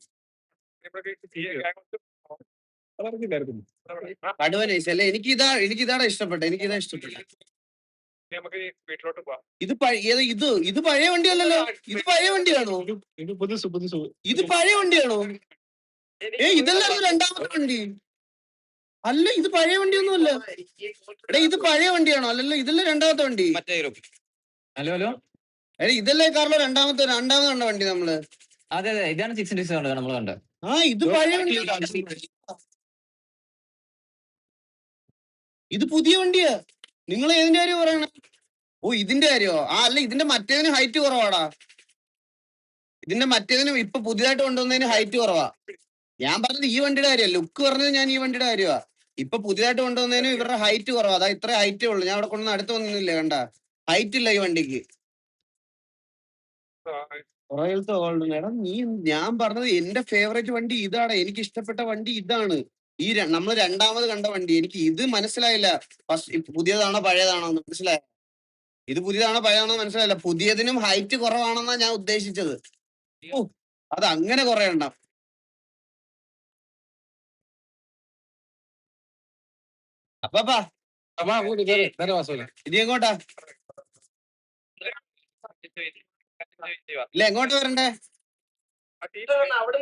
കടുവ നൈസ് അല്ലേ? എനിക്കിതാണ് ഇഷ്ടപ്പെട്ടെ. എനിക്കിതാ ഇഷ്ടപ്പെട്ടെ. നമുക്ക് വീട്ടിലോട്ട് പോവാം. ഇത് പഴയ വണ്ടിയല്ലല്ലോ. ഇത് പഴയ വണ്ടിയാണോ? ഇത് പഴയ വണ്ടിയാണോ? ഇതല്ല രണ്ടാമത്തെ വണ്ടി. അല്ല ഇത് പഴയ വണ്ടിയൊന്നുമല്ല. എടാ ഇത് പഴയ വണ്ടിയാണോ? അല്ലല്ലോ, ഇതല്ലേ രണ്ടാമത്തെ വണ്ടി. ഹലോ എടാ ഇതല്ലേ കാർലോ രണ്ടാമത് കണ്ട വണ്ടി നമ്മള്? അതെ ഇതാണ് 6 നമ്മൾ കണ്ടത്. ഇത് പഴയ വണ്ടി. ഇത് പുതിയ വണ്ടിയാ. നിങ്ങൾ ഏതിന്റെ കാര്യം പറയണ? ഓ ഇതിന്റെ കാര്യോ? അല്ല ഇതിന്റെ മറ്റേതിന് ഹൈറ്റ് കുറവാടാ. ഇതിന്റെ മറ്റേതിന് ഇപ്പൊ പുതിയതായിട്ട് കൊണ്ടുവന്നതിന് ഹൈറ്റ് കുറവാ. ഞാൻ പറഞ്ഞത് ഈ വണ്ടിയുടെ കാര്യ. ലുക്ക് പറഞ്ഞത് ഞാൻ ഈ വണ്ടിയുടെ കാര്യമാ. ഇപ്പൊ പുതിയതായിട്ട് കൊണ്ടുവന്നതിന് ഇവരുടെ ഹൈറ്റ് കുറവാ. അതാ ഇത്ര ഹൈറ്റേ ഉള്ളൂ. ഞാൻ അവിടെ കൊണ്ടുവന്ന് അടുത്ത് വന്നില്ലേ, കണ്ട ഹൈറ്റ് ഇല്ല ഈ വണ്ടിക്ക്. എടാ ഞാൻ പറഞ്ഞത് എന്റെ ഫേവറേറ്റ് വണ്ടി ഇതാണ്. എനിക്ക് ഇഷ്ടപ്പെട്ട വണ്ടി ഇതാണ്. നമ്മൾ രണ്ടാമത് കണ്ട വണ്ടി. എനിക്ക് ഇത് മനസ്സിലായില്ല. പുതിയതാണോ പഴയതാണോ എന്ന് മനസ്സിലായ. ഇത് പുതിയതാണോ പഴയതാണോ മനസ്സിലായില്ല. പുതിയതിനും ഹൈറ്റ് കുറവാണെന്നാ ഞാൻ ഉദ്ദേശിച്ചത്. ഓ അത് അങ്ങനെ കുറെ എണ്ണം. അപ്പാ അപ്പൊ അങ്ങോട്ട് ഇതേ വാസൂല. ഇനി എങ്ങോട്ടാ? ഇല്ല, എങ്ങോട്ടാ വരണ്ടേ? അവിടെ